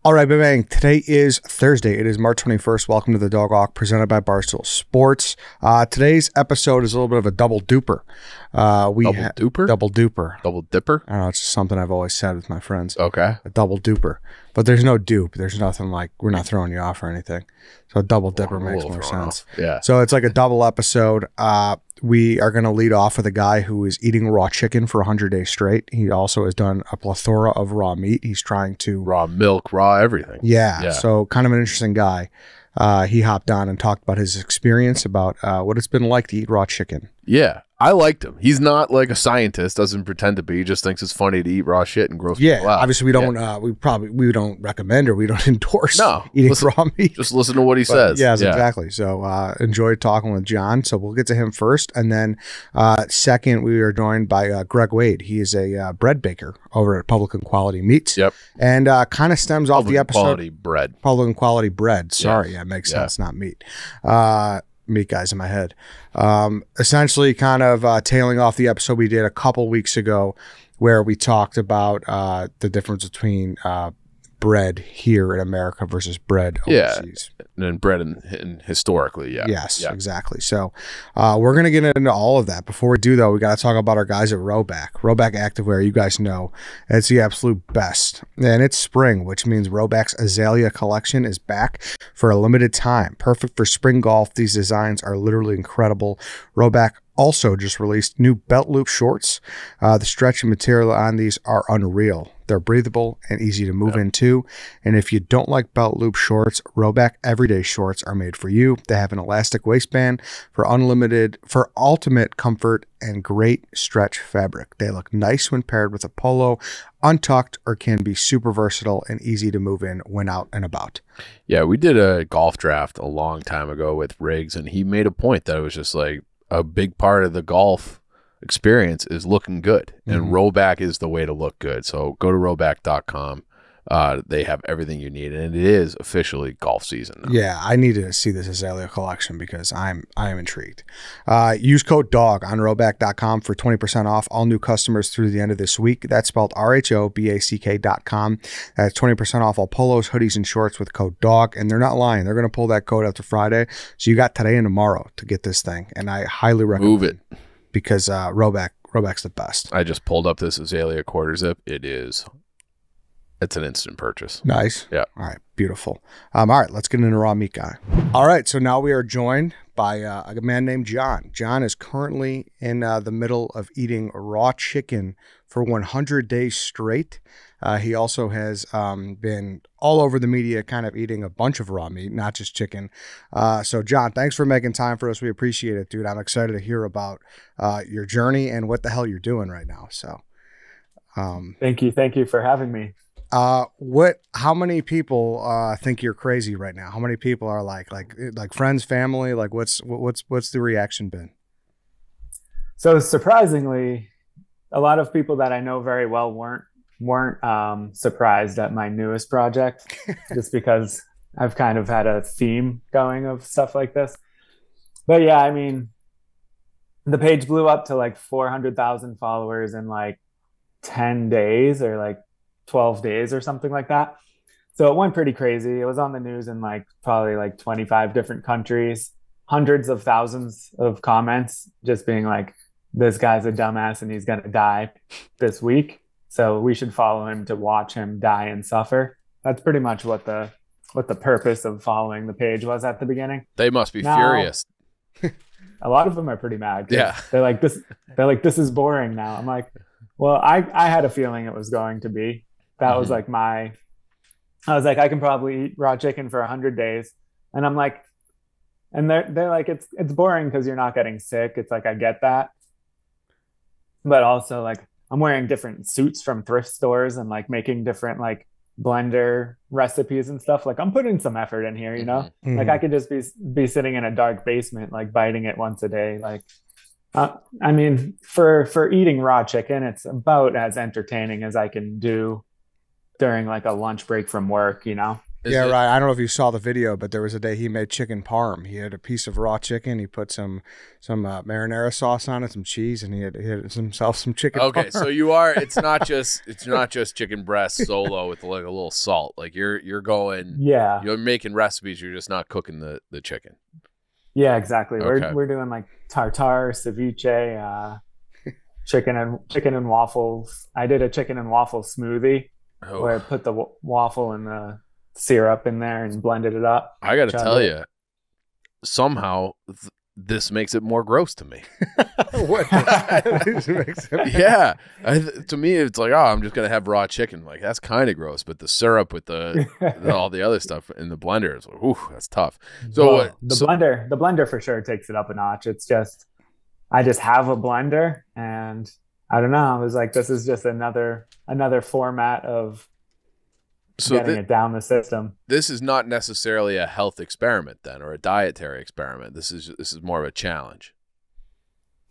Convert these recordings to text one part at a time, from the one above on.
All right, bang. Today is Thursday. It is March 21st. Welcome to the Dog Walk presented by Barstool Sports. Today's episode is a little bit of a double duper. Double duper? Double duper. Double dipper? I don't know. It's just something I've always said with my friends. Okay. A double duper. But there's no dupe. There's nothing like, we're not throwing you off or anything. So a double dipper makes more sense. Yeah. So it's like a double episode. We are going to lead off with a guy who is eating raw chicken for 100 days straight. He also has done a plethora of raw meat. He's trying to... Raw milk, raw everything. Yeah. So kind of an interesting guy. He hopped on and talked about his experience about what it's been like to eat raw chicken. Yeah. I liked him. He's not like a scientist, doesn't pretend to be. He just thinks it's funny to eat raw shit and gross people out. Obviously we don't we don't recommend or we don't endorse eating raw meat. Just listen to what he says. Yes, exactly. So enjoyed talking with John. So we'll get to him first. And then second, we are joined by Greg Wade. He is a bread baker over at Publican Quality Meats. Yep. And kind of stems off the episode. Quality bread. Publican Quality Bread. Sorry, yeah, it makes sense, not meat. Meat guys in my head. Essentially kind of tailing off the episode we did a couple weeks ago where we talked about the difference between bread here in America versus bread overseas. And then bread and historically, Yes, exactly. So we're going to get into all of that. Before we do, though, we got to talk about our guys at Rhoback. Rhoback Activewear, you guys know, it's the absolute best. And it's spring, which means Rhoback's Azalea collection is back for a limited time. Perfect for spring golf. These designs are literally incredible. Rhoback also just released new belt loop shorts. The stretch and material on these are unreal. They're breathable and easy to move into. And if you don't like belt loop shorts, Rhoback Everyday Shorts are made for you. They have an elastic waistband for ultimate comfort and great stretch fabric. They look nice when paired with a polo, untucked, or can be super versatile and easy to move in when out and about. Yeah, we did a golf draft a long time ago with Riggs, and he made a point that it was just like a big part of the golf experience is looking good, and Rhoback is the way to look good. So go to rhoback.com. They have everything you need, and it is officially golf season now. Yeah, I need to see this Azalea collection because I am intrigued. Use code DOG on rhoback.com for 20% off all new customers through the end of this week. That's spelled RHOBACK.com. That's 20% off all polos, hoodies, and shorts with code DOG, and they're not lying. They're going to pull that code after Friday, so you got today and tomorrow to get this thing, and I highly recommend Move it. Because Rhoback's the best. I just pulled up this Azalea quarter zip. It's an instant purchase. Nice. Yeah. All right. Beautiful. All right. Let's get into Raw Meat Guy. All right. So now we are joined by a man named John. John is currently in the middle of eating raw chicken for 100 days straight. He also has been all over the media kind of eating a bunch of raw meat, not just chicken. So, John, thanks for making time for us. We appreciate it, dude. I'm excited to hear about your journey and what the hell you're doing right now. So, Thank you. Thank you for having me. How many people think you're crazy right now? How many people are like friends, family? Like what's the reaction been? So surprisingly, a lot of people that I know very well weren't surprised at my newest project, just because I've kind of had a theme going of stuff like this. But yeah, I mean, the page blew up to like 400,000 followers in like 10 days or like 12 days or something like that. So it went pretty crazy. It was on the news in like probably like 25 different countries, hundreds of thousands of comments just being like, this guy's a dumbass and he's going to die this week. So we should follow him to watch him die and suffer. That's pretty much what the purpose of following the page was at the beginning. They must be furious. A lot of them are pretty mad. Yeah. They're like, this is boring now. I'm like, well, I had a feeling it was going to be. That was like I was like, I can probably eat raw chicken for 100 days. And I'm like, and they're like, it's boring because you're not getting sick. It's like, I get that. But also like, I'm wearing different suits from thrift stores and like making different like blender recipes and stuff. Like I'm putting some effort in here, you know, like I could just be sitting in a dark basement, like biting it once a day. Like, I mean, for eating raw chicken, it's about as entertaining as I can do during like a lunch break from work, you know? Yeah, right. I don't know if you saw the video, but there was a day he made chicken parm. He had a piece of raw chicken. He put some marinara sauce on it, some cheese, and he had himself some chicken. Okay, parm. so it's not just chicken breast solo with like a little salt. Like you're making recipes. You're just not cooking the chicken. Yeah, exactly. Okay. We're doing like tartare, ceviche, chicken and waffles. I did a chicken and waffle smoothie where I put the waffle and the syrup in there and blended it up. I got to tell you, somehow this makes it more gross to me. What? Yeah, to me it's like, oh, I'm just gonna have raw chicken. Like that's kind of gross, but the syrup with all the other stuff in the blender is like, ooh, that's tough. So the blender for sure takes it up a notch. It's just I just have a blender, and I don't know. I was like, this is just another format of getting it down the system. This is not necessarily a health experiment then, or a dietary experiment. This is more of a challenge.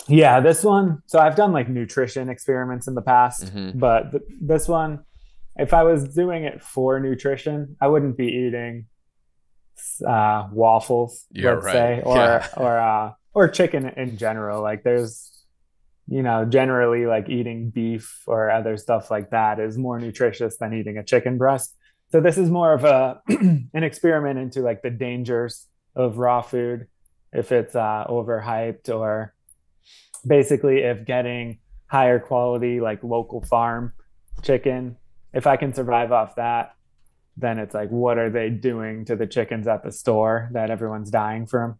Yeah, this one. So I've done like nutrition experiments in the past, but this one, if I was doing it for nutrition, I wouldn't be eating waffles, let's say, or chicken in general. Like there's, generally like eating beef or other stuff like that is more nutritious than eating a chicken breast. So this is more of an experiment into like the dangers of raw food, if it's overhyped, or basically if getting higher quality, like local farm chicken, if I can survive off that, then it's like, what are they doing to the chickens at the store that everyone's dying from,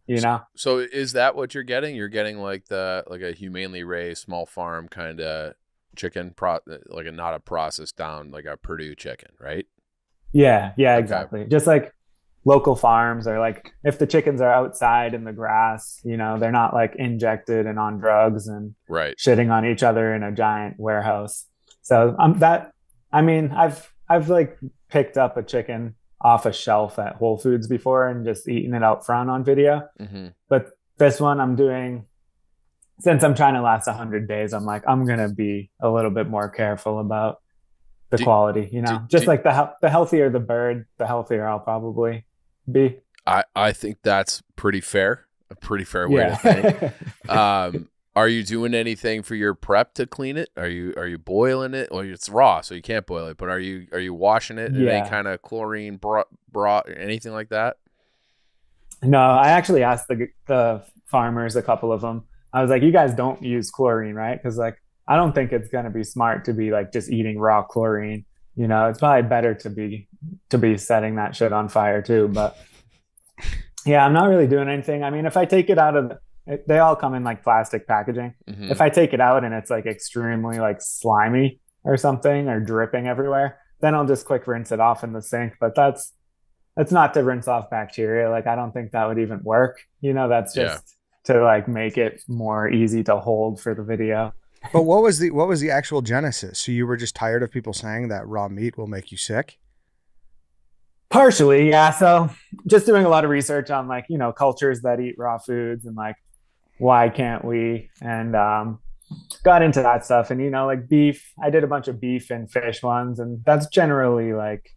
So is that what you're getting? You're getting like a humanely raised small farm kind of chicken, like not a processed down, like a Purdue chicken, right? Yeah, exactly. Just like local farms, or like if the chickens are outside in the grass, they're not like injected and on drugs and shitting on each other in a giant warehouse. So I've like picked up a chicken off a shelf at Whole Foods before and just eaten it out front on video. But this one I'm doing, since I'm trying to last 100 days, I'm like, I'm going to be a little bit more careful about the quality, like the healthier the bird, the healthier I'll probably be. I think that's pretty fair. A pretty fair way to think. Are you doing anything for your prep to clean it? Are you boiling it? Well, it's raw, so you can't boil it. But are you washing it in any kind of chlorine broth, anything like that? No, I actually asked the farmers, a couple of them. I was like, you guys don't use chlorine, right? Because like I don't think it's gonna be smart to be like just eating raw chlorine. It's probably better to be setting that shit on fire too. But yeah, I'm not really doing anything. I mean, if I take it out of they all come in like plastic packaging. If I take it out and it's like extremely like slimy or something, or dripping everywhere, then I'll just quick rinse it off in the sink. But that's not to rinse off bacteria. Like I don't think that would even work. That's just to like make it more easy to hold for the video. But what was the actual genesis? So you were just tired of people saying that raw meat will make you sick? Partially, yeah. So just doing a lot of research on like, cultures that eat raw foods and like, why can't we? And got into that stuff. And, like beef, I did a bunch of beef and fish ones. And that's generally like,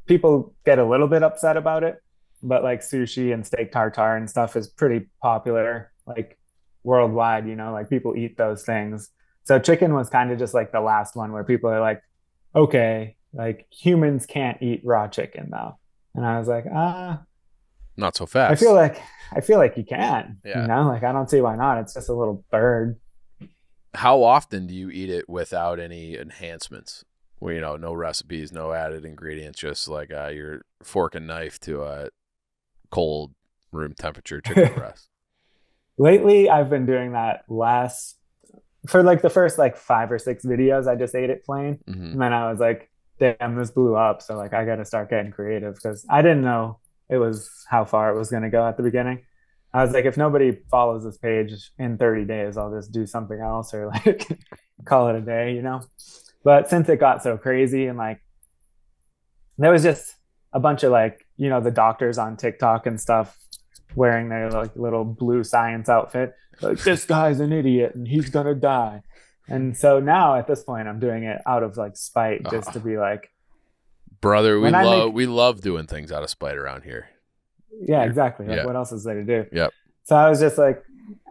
people get a little bit upset about it. But like sushi and steak tartare and stuff is pretty popular, like worldwide, like people eat those things. So chicken was kind of just like the last one where people are like, okay, like humans can't eat raw chicken though. And I was like, not so fast. I feel like you can, like I don't see why not. It's just a little bird. How often do you eat it without any enhancements? Well, no recipes, no added ingredients, just like your fork and knife to a cold room temperature chicken breast. Lately, I've been doing that less. For like the first like 5 or 6 videos, I just ate it plain. And then I was like, damn, this blew up. So like, I got to start getting creative, because I didn't know it was how far it was going to go at the beginning. I was like, if nobody follows this page in 30 days, I'll just do something else, or like call it a day, But since it got so crazy, and like, there was just a bunch of like, the doctors on TikTok and stuff wearing their like little blue science outfit. Like, this guy's an idiot and he's going to die. And so now at this point, I'm doing it out of like spite, just to be like, Brother, When I make, we love doing things out of spite around here. yeah, exactly. Like Yeah. what else is there to do? Yep. So I was just like,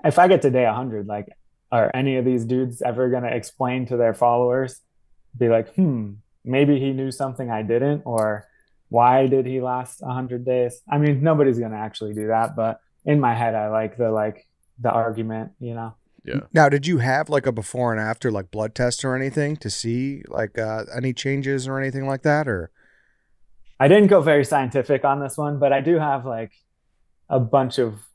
if I get to day 100, like, are any of these dudes ever going to explain to their followers, be like, maybe he knew something I didn't, or why did he last 100 days? I mean, nobody's going to actually do that, but in my head, I like the argument, you know? Yeah. Now, did you have like a before and after like blood test or anything to see like any changes or anything like that? Or I didn't go very scientific on this one, but I do have like a bunch of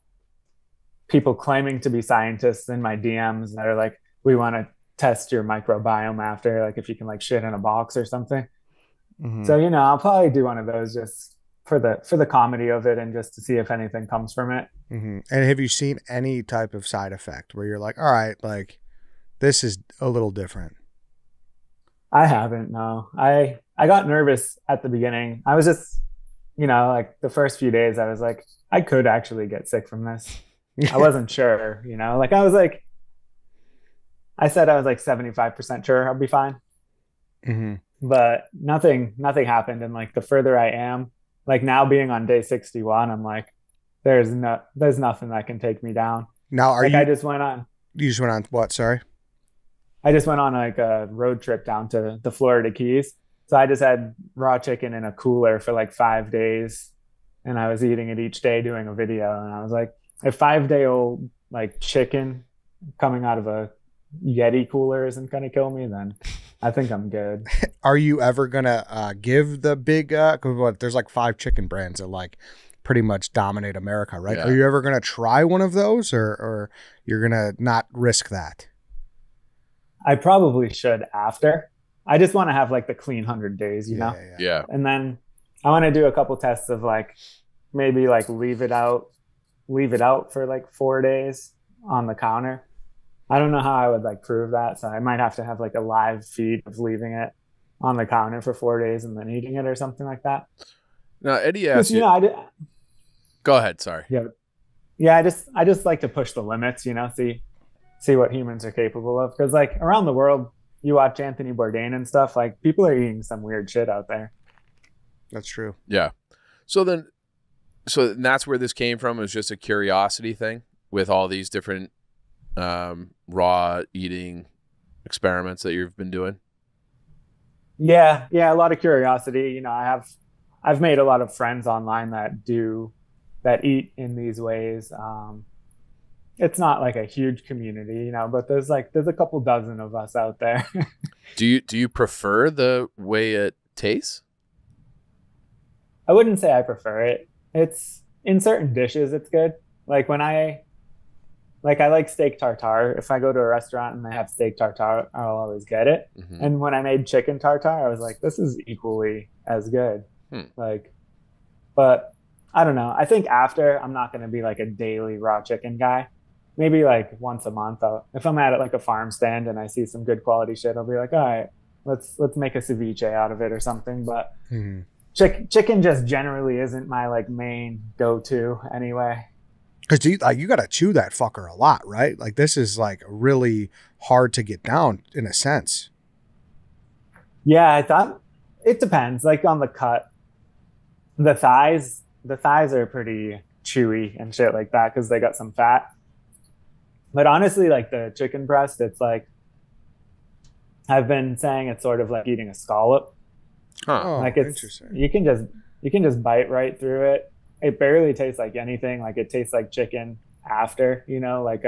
people claiming to be scientists in my DMs that are like, we want to test your microbiome after, like if you can like shit in a box or something. So, you know, I'll probably do one of those just for the comedy of it and just to see if anything comes from it. And have you seen any type of side effect where you're like, all right, like this is a little different? I haven't, no. I got nervous at the beginning. I was just, you know, like the first few days I was like, I could actually get sick from this. I wasn't sure, you know, like I said I was like 75% sure I'll be fine. But nothing happened. And like the further I am, like now being on day 61, I'm like, there's nothing that can take me down. Now, you just went on what? Sorry. I just went on like a road trip down to the Florida Keys. So I just had raw chicken in a cooler for like 5 days, and I was eating it each day doing a video. And I was like, a 5-day-old like chicken coming out of a Yeti cooler isn't going to kill me, then I think I'm good. Are you ever going to give the big, there's like 5 chicken brands that like pretty much dominate America, right? Yeah. Are you ever going to try one of those or you're going to not risk that? I probably should after. I just want to have like the clean 100 days, you know? Yeah. And then I want to do a couple tests of like, maybe like leave it out for like 4 days on the counter. I don't know how I would like prove that. So I might have to have like a live feed of leaving it on the counter for 4 days and then eating it or something like that. Now, Eddie asked you. Go ahead. Sorry. Yeah. I just like to push the limits, you know, see what humans are capable of. Because like around the world, you watch Anthony Bourdain and stuff, like people are eating some weird shit out there. That's true. Yeah. So that's where this came from, is just a curiosity thing with all these different raw eating experiments that you've been doing. Yeah. A lot of curiosity. You know, I've made a lot of friends online that eat in these ways. It's not like a huge community, you know, but there's a couple dozen of us out there. Do you prefer the way it tastes? I wouldn't say I prefer it. It's in certain dishes, it's good. Like I like steak tartare. If I go to a restaurant and they have steak tartare, I'll always get it. And when I made chicken tartare, I was like, this is equally as good. But I don't know. I think after, I'm not going to be like a daily raw chicken guy. Maybe like once a month. If I'm at like a farm stand and I see some good quality shit, I'll be like, all right, let's make a ceviche out of it or something. But chicken just generally isn't my like main go-to anyway. Because you got to chew that fucker a lot, right? Like this is like really hard to get down in a sense. Yeah, I thought it depends. Like on the cut, the thighs are pretty chewy and shit like that because they got some fat. But honestly, like the chicken breast, it's like, I've been saying it's sort of like eating a scallop. Like it's interesting. You can just bite right through it. It barely tastes like anything. Like it tastes like chicken after, you know, like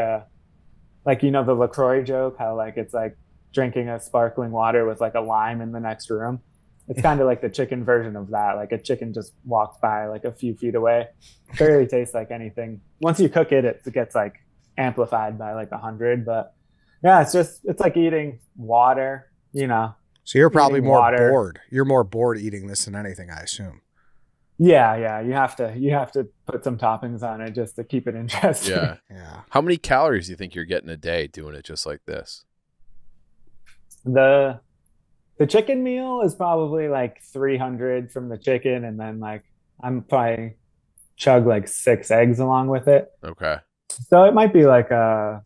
you know the LaCroix joke, how like it's like drinking a sparkling water with like a lime in the next room. It's kind of like the chicken version of that. Like a chicken just walked by like a few feet away. Barely tastes like anything. Once you cook it, it gets like amplified by like 100. But yeah, it's like eating water, you know. So you're probably more bored. You're more bored eating this than anything, I assume. Yeah. You have to put some toppings on it just to keep it interesting. Yeah. How many calories do you think you're getting a day doing it just like this? The chicken meal is probably like 300 from the chicken, and then like I'm probably chug like 6 eggs along with it. Okay. So it might be like 400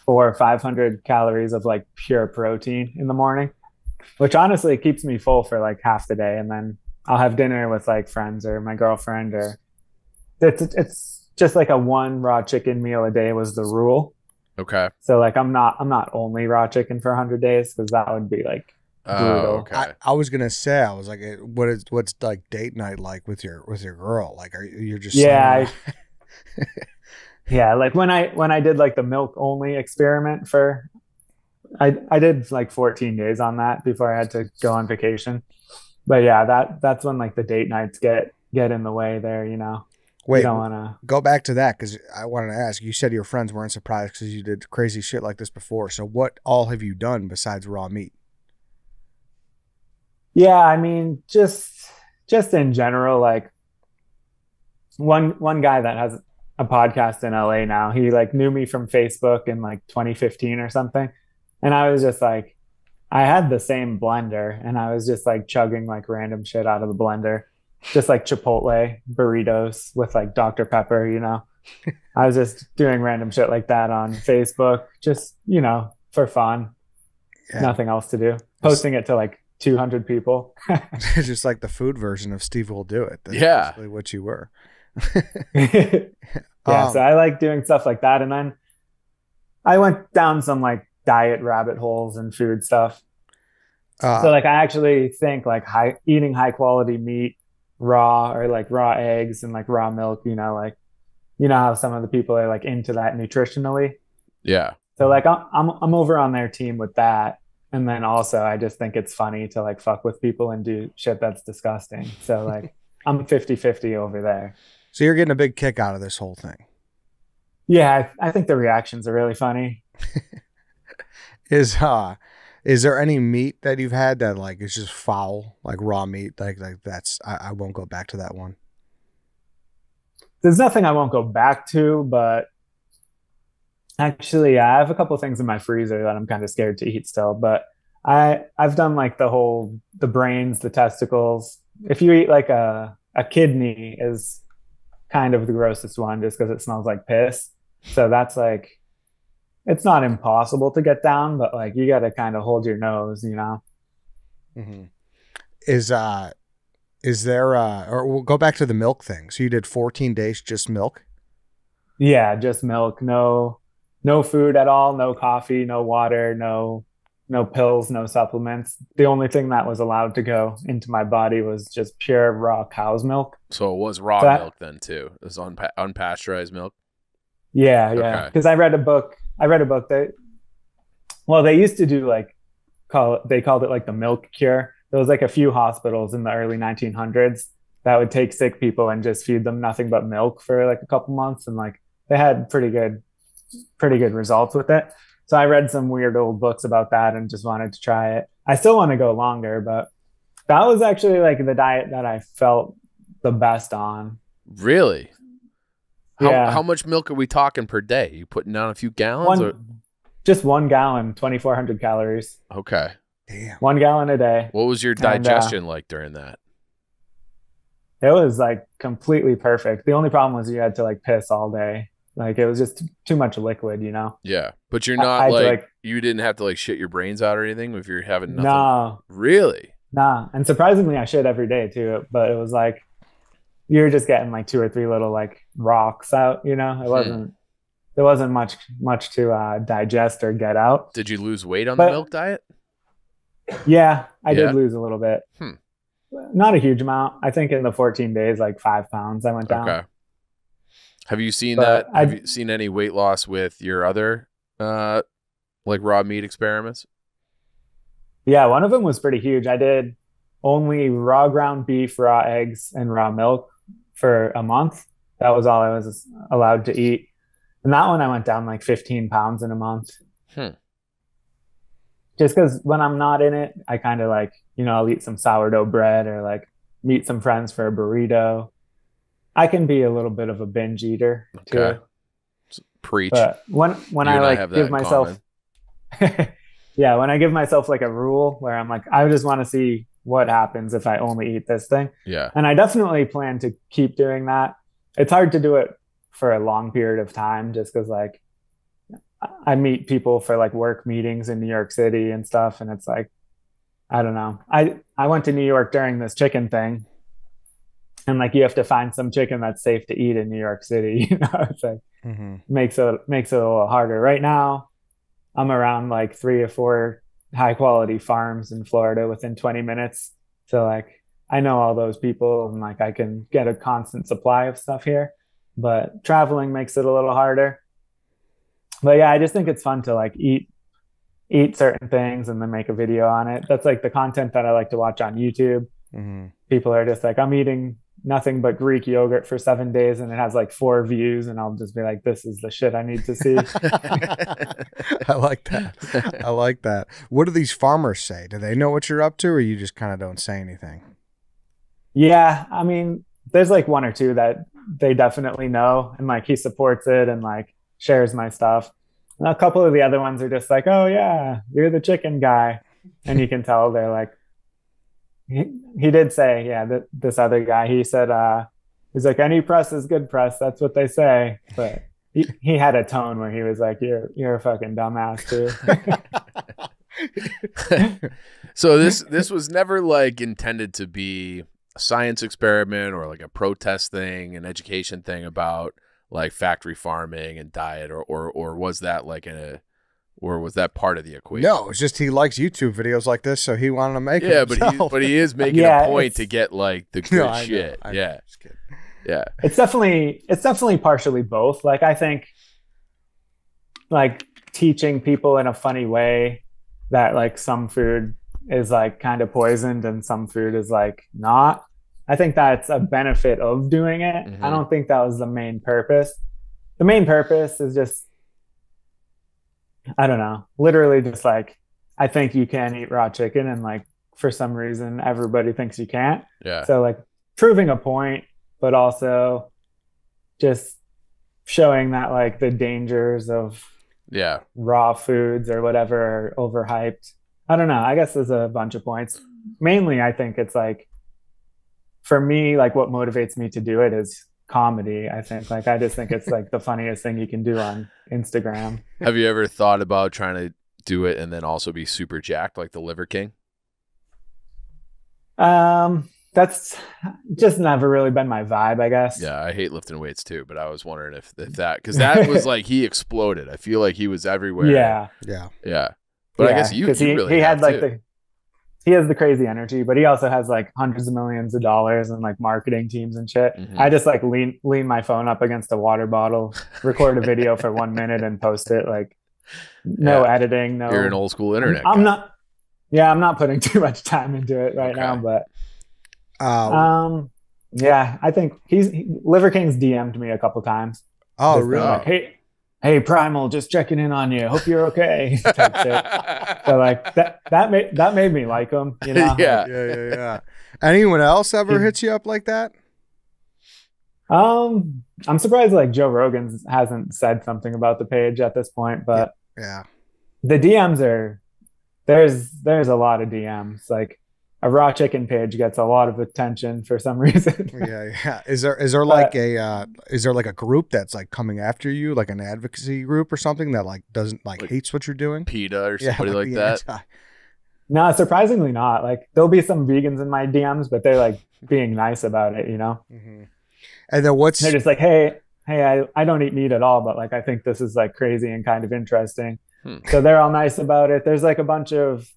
or 500 calories of like pure protein in the morning. which honestly keeps me full for like half the day. And then I'll have dinner with like friends or my girlfriend, or it's just like a one raw chicken meal a day was the rule. Okay. So like I'm not only raw chicken for 100 days, because that would be like brutal. Okay. I was gonna say, I was like, what's like date night like with your girl? Like, you're just Yeah, yeah. Like when I did like the milk only experiment for, I did like 14 days on that before I had to go on vacation. But yeah, that's when like the date nights get in the way there. You know. Wait, you don't want to go back to that, because I wanted to ask. You said your friends weren't surprised because you did crazy shit like this before. So what all have you done besides raw meat? Yeah, I mean, just in general, like one guy that has a podcast in LA now, he like knew me from Facebook in like 2015 or something. And I was just like, I had the same blender and I was just like chugging like random shit out of the blender, just like Chipotle burritos with like Dr. Pepper, you know. I was just doing random shit like that on Facebook, just, you know, for fun. Yeah. Nothing else to do. Posting it to like 200 people. Just like the food version of Steve Will Do It. That's Yeah. basically what you were. Yeah, so I like doing stuff like that. And then I went down some like diet rabbit holes and food stuff. So like I actually think like eating high quality meat raw, or like raw eggs and like raw milk, you know, like, you know how some of the people are like into that nutritionally. Yeah. So like I'm over on their team with that. And then also I just think it's funny to like fuck with people and do shit that's disgusting. So like I'm 50-50 over there. So you're getting a big kick out of this whole thing. Yeah, I think the reactions are really funny. Is there any meat that you've had that like is just foul, like raw meat? Like that's I won't go back to that one. There's nothing I won't go back to, but actually, I have a couple of things in my freezer that I'm kind of scared to eat still. But I've done like the brains, the testicles. If you eat like a kidney is kind of the grossest one, just because it smells like piss. So that's like, it's not impossible to get down, but like you got to kind of hold your nose, you know. Mm-hmm. Is there or we'll go back to the milk thing. So you did 14 days just milk? Yeah, just milk, no food at all, no coffee, no water, no pills, no supplements. The only thing that was allowed to go into my body was just pure raw cow's milk. So it was raw milk then too. It was unpasteurized milk. Yeah, yeah. Because I read a book that, well, they used to do like they called it like the milk cure. There was like a few hospitals in the early 1900s that would take sick people and just feed them nothing but milk for like a couple months, and like they had pretty good results with it. So I read some weird old books about that and just wanted to try it. I still want to go longer, but that was actually like the diet that I felt the best on. Really? Yeah. How much milk are we talking per day? You putting down a few gallons? Just 1 gallon, 2,400 calories. Okay. Damn. 1 gallon a day. What was your digestion like during that? It was like completely perfect. The only problem was you had to like piss all day. Like it was just too much liquid, you know? Yeah. But you're not you didn't have to like shit your brains out or anything if you're having nothing? No. Really? Nah. And surprisingly, I shit every day too. But it was like, you're just getting like 2 or 3 little like rocks out, you know? There wasn't much to digest or get out. Did you lose weight on the milk diet? Yeah, I did lose a little bit. Not a huge amount. I think in the 14 days, like 5 pounds I went down. Okay. Have you seen that? Have you seen any weight loss with your other like raw meat experiments? Yeah, one of them was pretty huge. I did only raw ground beef, raw eggs, and raw milk for a month. That was all I was allowed to eat. And that one I went down like 15 pounds in a month. Just because when I'm not in it, I kind of like, you know, I'll eat some sourdough bread or like meet some friends for a burrito. I can be a little bit of a binge eater too. Preach. But when I like give myself, yeah, when I give myself like a rule where I'm like, I just want to see what happens if I only eat this thing. Yeah. And I definitely plan to keep doing that. It's hard to do it for a long period of time just because like I meet people for like work meetings in New York City and stuff. And it's like, I don't know. I went to New York during this chicken thing, and like you have to find some chicken that's safe to eat in New York City. It's like makes it a little harder. Right now, I'm around like 3 or 4 high quality farms in Florida within 20 minutes. So like I know all those people, and like I can get a constant supply of stuff here. But traveling makes it a little harder. But yeah, I just think it's fun to like eat certain things and then make a video on it. That's like the content that I like to watch on YouTube. People are just like, I'm eating nothing but Greek yogurt for 7 days and it has like 4 views, and I'll just be like, this is the shit I need to see. I like that. I like that. What do these farmers say? Do they know what you're up to, or you just kind of don't say anything? Yeah, I mean, there's like 1 or 2 that they definitely know, and like he supports it and like shares my stuff. And a couple of the other ones are just like, oh yeah, you're the chicken guy, and you can tell they're like, he did say, yeah, that this other guy, he said, he's like, any press is good press. That's what they say. But he had a tone where he was like, you're a fucking dumbass too. So this was never like intended to be a science experiment or like a protest thing, an education thing about like factory farming and diet, or was that like or was that part of the equation? No, it's just he likes YouTube videos like this, so he wanted to make it. Yeah, himself. but he is making a point to get like the good shit. I know. Yeah. Just kidding. Yeah. It's definitely partially both. Like I think like teaching people in a funny way that like some food is like kind of poisoned and some food is like not. I think that's a benefit of doing it. I don't think that was the main purpose. The main purpose is just, I don't know, literally just like, I think you can eat raw chicken, and like for some reason everybody thinks you can't. Yeah. So like proving a point, but also just showing that like the dangers of raw foods or whatever are overhyped. I don't know. I guess there's a bunch of points. Mainly, I think it's like, for me, like what motivates me to do it is comedy. I think like, I just think it's like the funniest thing you can do on Instagram. Have you ever thought about trying to do it and then also be super jacked like the Liver King? That's just never really been my vibe, I guess. Yeah, I hate lifting weights too, but I was wondering if that, because that was like he exploded. I feel like he was everywhere. Yeah. But I guess you really he had like too. He has the crazy energy, but he also has like hundreds of millions of dollars and like marketing teams and shit. I just like lean my phone up against a water bottle, record a video for 1 minute and post it. Like no editing. No, you're an old school internet I'm guy. I'm not putting too much time into it right now, but yeah, I think Liver King's DM'd me a couple times. Oh, really? Like, hey, Primal, just checking in on you. Hope you're okay. Type shit. So like that made me like him, you know? Yeah. Anyone else ever hits you up like that? I'm surprised like Joe Rogan hasn't said something about the page at this point, but yeah. The DMs are there's a lot of DMs. Like a raw chicken page gets a lot of attention for some reason. Yeah. Is there like a group that's like coming after you, like an advocacy group or something that like doesn't like hates what you're doing? PETA or somebody like that? No, surprisingly not. Like there'll be some vegans in my DMs, but they're like being nice about it, you know? And then they're just like, hey, I don't eat meat at all, but like I think this is like crazy and kind of interesting. So they're all nice about it. There's like a bunch of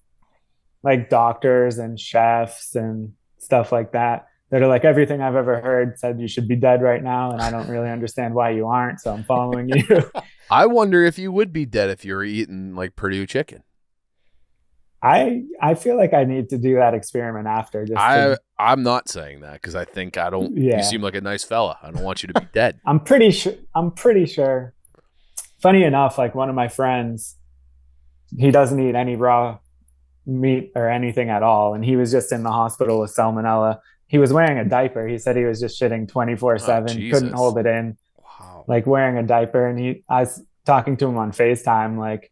like doctors and chefs and stuff like that are like, everything I've ever heard said you should be dead right now, and I don't really understand why you aren't, so I'm following you. I wonder if you would be dead if you were eating like Purdue chicken. I feel like I need to do that experiment after. I'm not saying that because I think you seem like a nice fella. I don't want you to be dead. I'm pretty sure. Funny enough, like one of my friends, he doesn't eat any raw meat or anything at all, and he was just in the hospital with salmonella. He was wearing a diaper. He said he was just shitting 24/7, couldn't hold it in. Wow. Like wearing a diaper, and I was talking to him on FaceTime like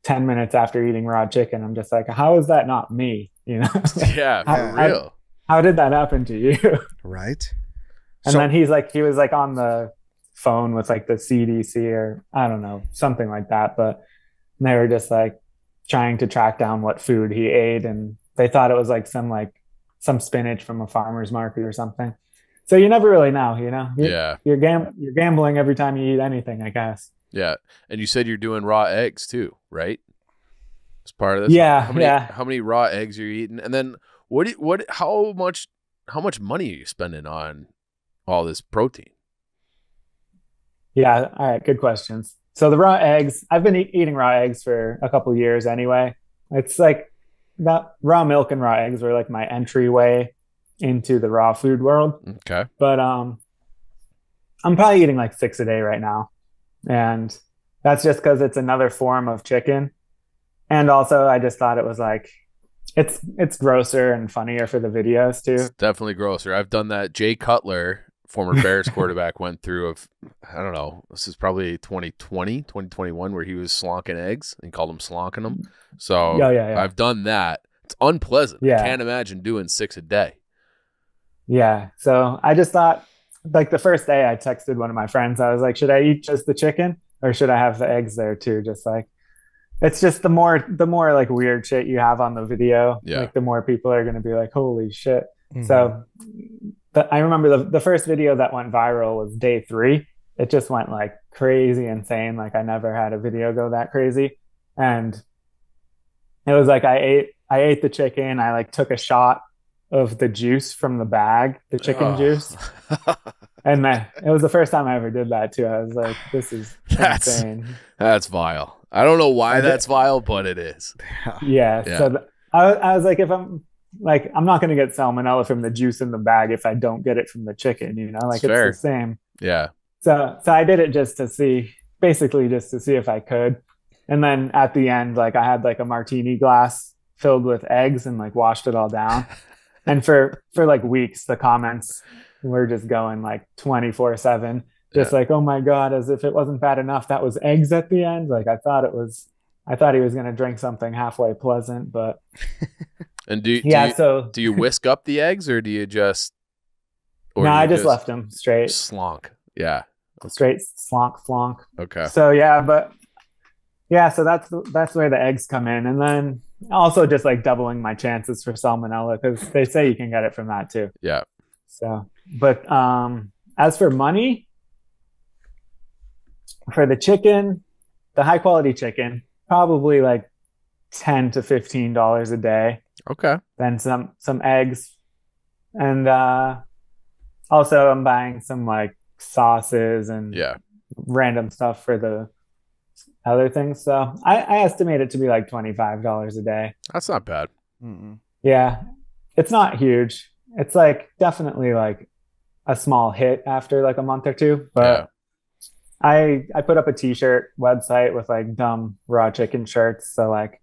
10 minutes after eating raw chicken. I'm just like, how is that not me? You know? Yeah, for real. How did that happen to you? Right. And then he was like on the phone with like the CDC or I don't know, something like that. But they were just like trying to track down what food he ate and they thought it was like some spinach from a farmer's market or something. So you never really know, you know. You're gambling every time you eat anything, I guess. Yeah, and you said you're doing raw eggs too, right? As part of this. Yeah, How many raw eggs are you eating? And then how much money are you spending on all this protein? Yeah. All right. Good questions. So the raw eggs, I've been eating raw eggs for a couple years anyway. It's like that raw milk and raw eggs were like my entryway into the raw food world. Okay. But I'm probably eating like 6 a day right now. And that's just because it's another form of chicken. And also I just thought it was like, it's grosser and funnier for the videos too. It's definitely grosser. I've done that. Jay Cutler, former Bears quarterback, went through I don't know, this is probably 2021, where he was slonking eggs and he called them slonking them. So yeah. I've done that. It's unpleasant. Yeah. I can't imagine doing 6 a day. Yeah. So I just thought, like the first day I texted one of my friends, I was like, should I eat just the chicken or should I have the eggs there too? Just like, it's just the more like weird shit you have on the video, like the more people are going to be like, holy shit. Mm-hmm. So I remember the first video that went viral was day 3. It just went like crazy insane. Like I never had a video go that crazy. And it was like, I ate the chicken. I like took a shot of the juice from the bag, the chicken juice. And it was the first time I ever did that too. I was like, this is insane. That's vile. I don't know why that's vile, but it is. Yeah. So I was like, if I'm not going to get salmonella from the juice in the bag if I don't get it from the chicken, you know, like it's the same. Yeah. So I did it just to see if I could. And then at the end, like I had like a martini glass filled with eggs and like washed it all down. And for like weeks, the comments were just going like 24/7, just like, oh my God, as if it wasn't bad enough that was eggs at the end. Like I thought he was going to drink something halfway pleasant, but. And do you whisk up the eggs or do you just? No, I just left them straight. Slonk. Yeah. Straight slonk. Okay. So so that's where the eggs come in. And then also just like doubling my chances for salmonella because they say you can get it from that too. Yeah. So, but as for money, for the chicken, the high quality chicken, probably like $10 to $15 a day. Okay. Then some eggs. And also I'm buying some like sauces and random stuff for the other things. So I estimate it to be like $25 a day. That's not bad. Mm-mm. Yeah. It's not huge. It's like definitely like a small hit after like a month or two, but I put up a t-shirt website with like dumb raw chicken shirts. So like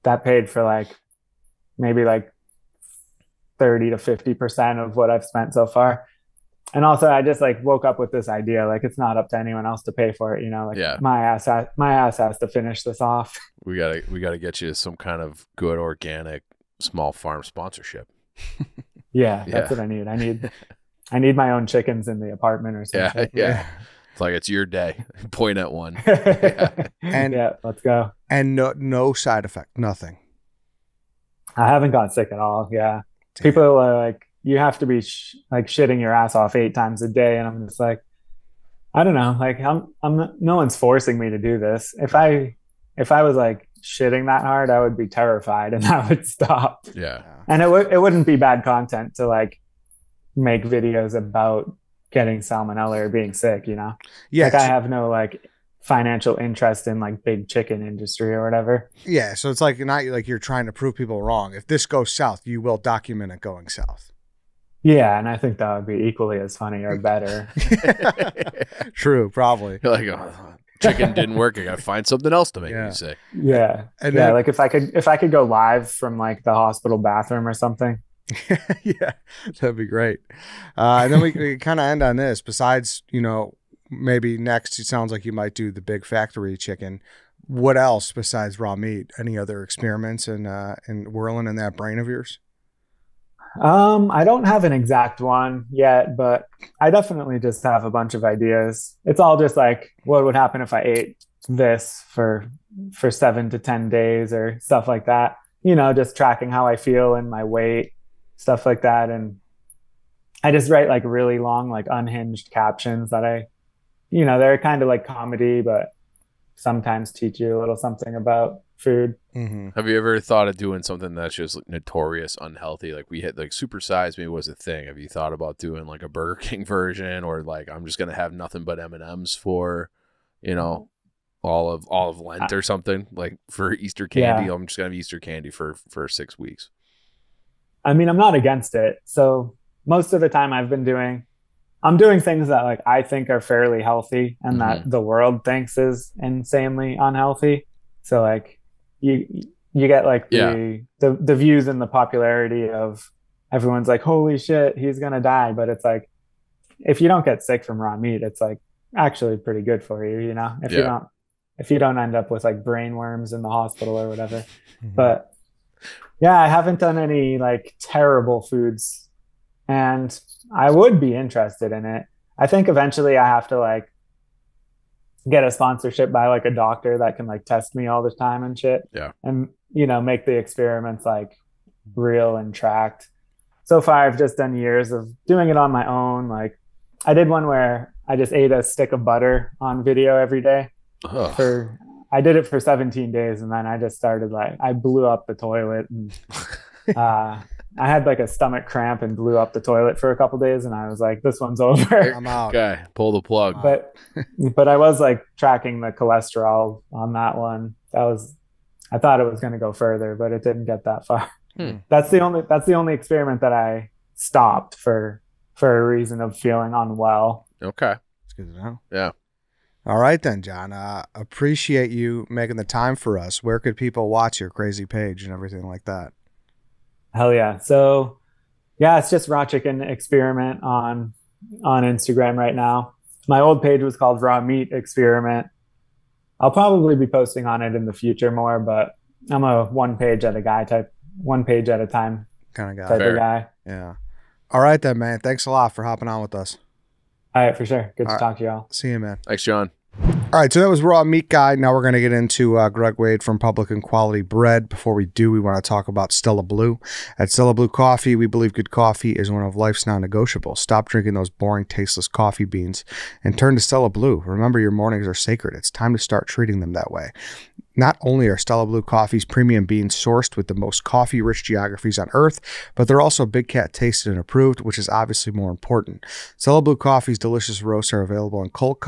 that paid for like maybe like 30 to 50% of what I've spent so far. And also I just like woke up with this idea, like it's not up to anyone else to pay for it, you know, like my ass has to finish this off. We gotta get you some kind of good organic small farm sponsorship. Yeah, that's what I need. I need my own chickens in the apartment or something. Yeah. It's like it's your day. Point at one. And let's go. And no side effect, nothing. I haven't got sick at all. Yeah. Damn. People are like, you have to be like shitting your ass off 8 times a day. And I'm just like, I don't know. Like I'm not, no one's forcing me to do this. If I was like shitting that hard, I would be terrified and I would stop. Yeah. And it wouldn't be bad content to like make videos about getting salmonella or being sick, you know? Yeah. Like I have no like financial interest in like big chicken industry or whatever. Yeah. So it's like not like you're trying to prove people wrong. If this goes south, you will document it going south. Yeah. And I think that would be equally as funny or better. True. Probably. You're like, oh, chicken didn't work. I got to find something else to make me sick. Yeah. And then, like if I could go live from like the hospital bathroom or something. Yeah, that'd be great. And then we kind of end on this. Besides, you know, maybe next it sounds like you might do the big factory chicken. What else besides raw meat? Any other experiments in whirling in that brain of yours? I don't have an exact one yet, but I definitely just have a bunch of ideas. It's all just like what would happen if I ate this for 7 to 10 days or stuff like that. just tracking how I feel and my weight, stuff like that. And I just write like really long, like unhinged captions that they're kind of like comedy, but sometimes teach you a little something about food. Mm-hmm. Have you ever thought of doing something that's just notorious unhealthy? Like we had like Super Size Me was a thing. Have you thought about doing like a Burger King version, or like I'm just gonna have nothing but M&Ms for, all of Lent or something, like for Easter candy? Yeah. I'm just gonna have Easter candy for 6 weeks. I mean, I'm not against it. So most of the time I'm doing things that like I think are fairly healthy and that the world thinks is insanely unhealthy. So like you get like the views and the popularity of everyone's like, holy shit, he's gonna die. But it's like, if you don't get sick from raw meat, it's like actually pretty good for you, if you don't end up with like brain worms in the hospital or whatever. But yeah, I haven't done any like terrible foods, and I would be interested in it. I think eventually I have to like get a sponsorship by like a doctor that can like test me all the time and shit. Yeah. And, make the experiments like real and tracked. So far, I've just done years of doing it on my own. Like I did one where I just ate a stick of butter on video every day. I did it for 17 days, and then I just started like, I blew up the toilet, and I had like a stomach cramp and blew up the toilet for a couple days, and I was like, this one's over. I'm out. Okay, pull the plug. But I was like tracking the cholesterol on that one. I thought it was going to go further, but it didn't get that far. That's the only experiment that I stopped for a reason of feeling unwell. Okay, it's good to know. Yeah. All right then, John. Appreciate you making the time for us. Where could people watch your crazy page and everything like that? Hell yeah. So yeah, it's just Raw Chicken Experiment on Instagram right now. My old page was called Raw Meat Experiment. I'll probably be posting on it in the future more, but I'm a one page at a time kind of guy. Type of guy. Yeah. All right then, man. Thanks a lot for hopping on with us. All right, for sure. Good to talk to y'all. See you, man. Thanks, John. All right, so that was Raw Meat Guy. Now we're going to get into Greg Wade from Publican Quality Bread. Before we do, we want to talk about Stella Blue. At Stella Blue Coffee, we believe good coffee is one of life's non-negotiables. Stop drinking those boring, tasteless coffee beans and turn to Stella Blue. Remember, your mornings are sacred. It's time to start treating them that way. Not only are Stella Blue Coffee's premium beans sourced with the most coffee-rich geographies on Earth, but they're also Big Cat tasted and approved, which is obviously more important. Stella Blue Coffee's delicious roasts are available in cold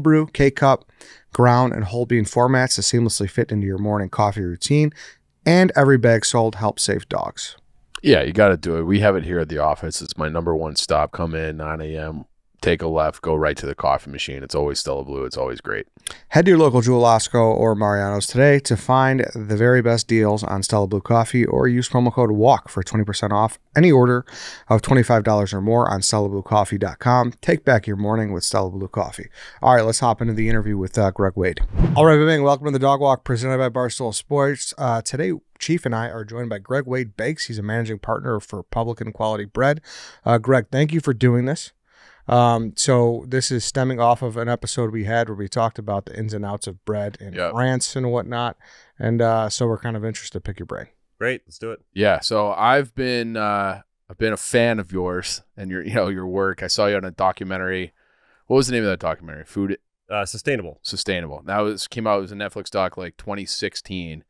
brew, K-cup, ground, and whole bean formats to seamlessly fit into your morning coffee routine. And every bag sold helps save dogs. Yeah, you got to do it. We have it here at the office. It's my number one stop. Come in 9 a.m., take a left, go right to the coffee machine. It's always Stella Blue. It's always great. Head to your local Jewel Osco or Mariano's today to find the very best deals on Stella Blue Coffee, or use promo code WALK for 20% off any order of $25 or more on StellaBlueCoffee.com. Take back your morning with Stella Blue Coffee. All right, let's hop into the interview with Greg Wade. All right, bang, welcome to the Dog Walk presented by Barstool Sports. Today, Chief and I are joined by Greg Wade Bakes. He's a managing partner for Publican Quality Bread. Greg, thank you for doing this. So this is stemming off of an episode we had where we talked about the ins and outs of bread in France and whatnot. And so we're kind of interested to pick your brain. Great. Let's do it. Yeah. So I've been a fan of yours and your work. I saw you on a documentary. What was the name of that documentary? Sustainable. Came out, it was a Netflix doc like 2016.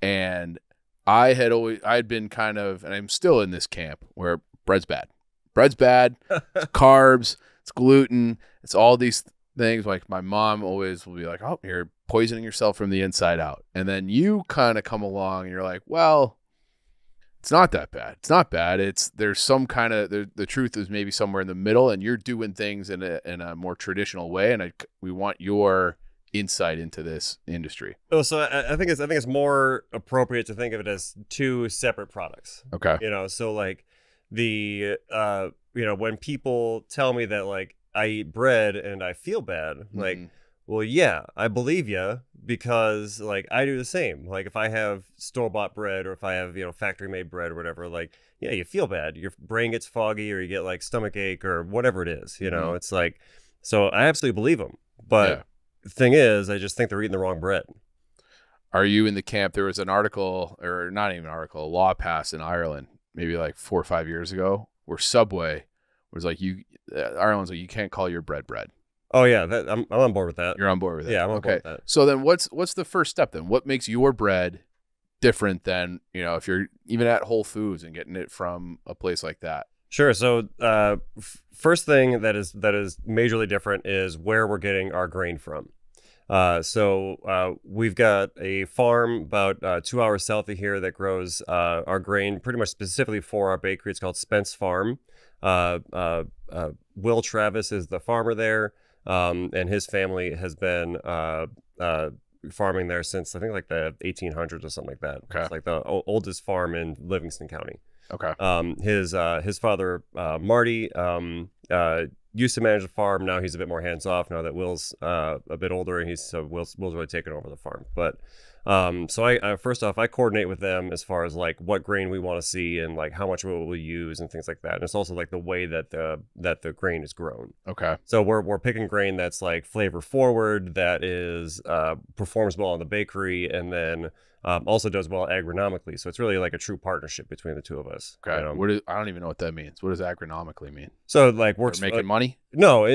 And I had been kind of, and I'm still in this camp where bread's bad. Bread's bad. It's carbs. It's gluten. It's all these things. Like my mom always will be like, "Oh, you're poisoning yourself from the inside out." And then you kind of come along and you're like, "Well, it's not that bad. It's not bad. There's some kind of the truth is maybe somewhere in the middle, and you're doing things in a more traditional way. And we want your insight into this industry." Oh, so I think it's more appropriate to think of it as two separate products. Okay. So like. When people tell me that like I eat bread and I feel bad, like, well, yeah, I believe you, because like I do the same. Like if I have store-bought bread, or if I have, factory-made bread or whatever, like, yeah, you feel bad. Your brain gets foggy, or you get like stomach ache or whatever it is, it's like, so I absolutely believe them. But the thing is, I just think they're eating the wrong bread. Are you in the camp? There was an article, or not even an article, a law passed in Ireland maybe like 4 or 5 years ago, where Subway was like, Ireland's like, you can't call your bread bread. Oh yeah, I'm on board with that. You're on board with it. Yeah, I'm on board with that. So then what's the first step then? What makes your bread different than, if you're even at Whole Foods and getting it from a place like that? Sure. So first thing that is majorly different is where we're getting our grain from. So we've got a farm about 2 hours south of here that grows our grain pretty much specifically for our bakery. It's called Spence Farm. Will Travis is the farmer there, and his family has been farming there since I think like the 1800s or something like that. Okay. It's like the oldest farm in Livingston County. Okay. His father Marty used to manage the farm. Now he's a bit more hands off. Now that Will's a bit older, and Will's really taken over the farm. But so I first off, I coordinate with them as far as like what grain we want to see and like how much we'll use and things like that. And it's also like the way that the grain is grown. Okay. So we're picking grain that's like flavor forward, that is performs well in the bakery, and then also does well agronomically. So it's really like a true partnership between the two of us. Okay. I don't even know what that means. What does agronomically mean? So like works making money? No,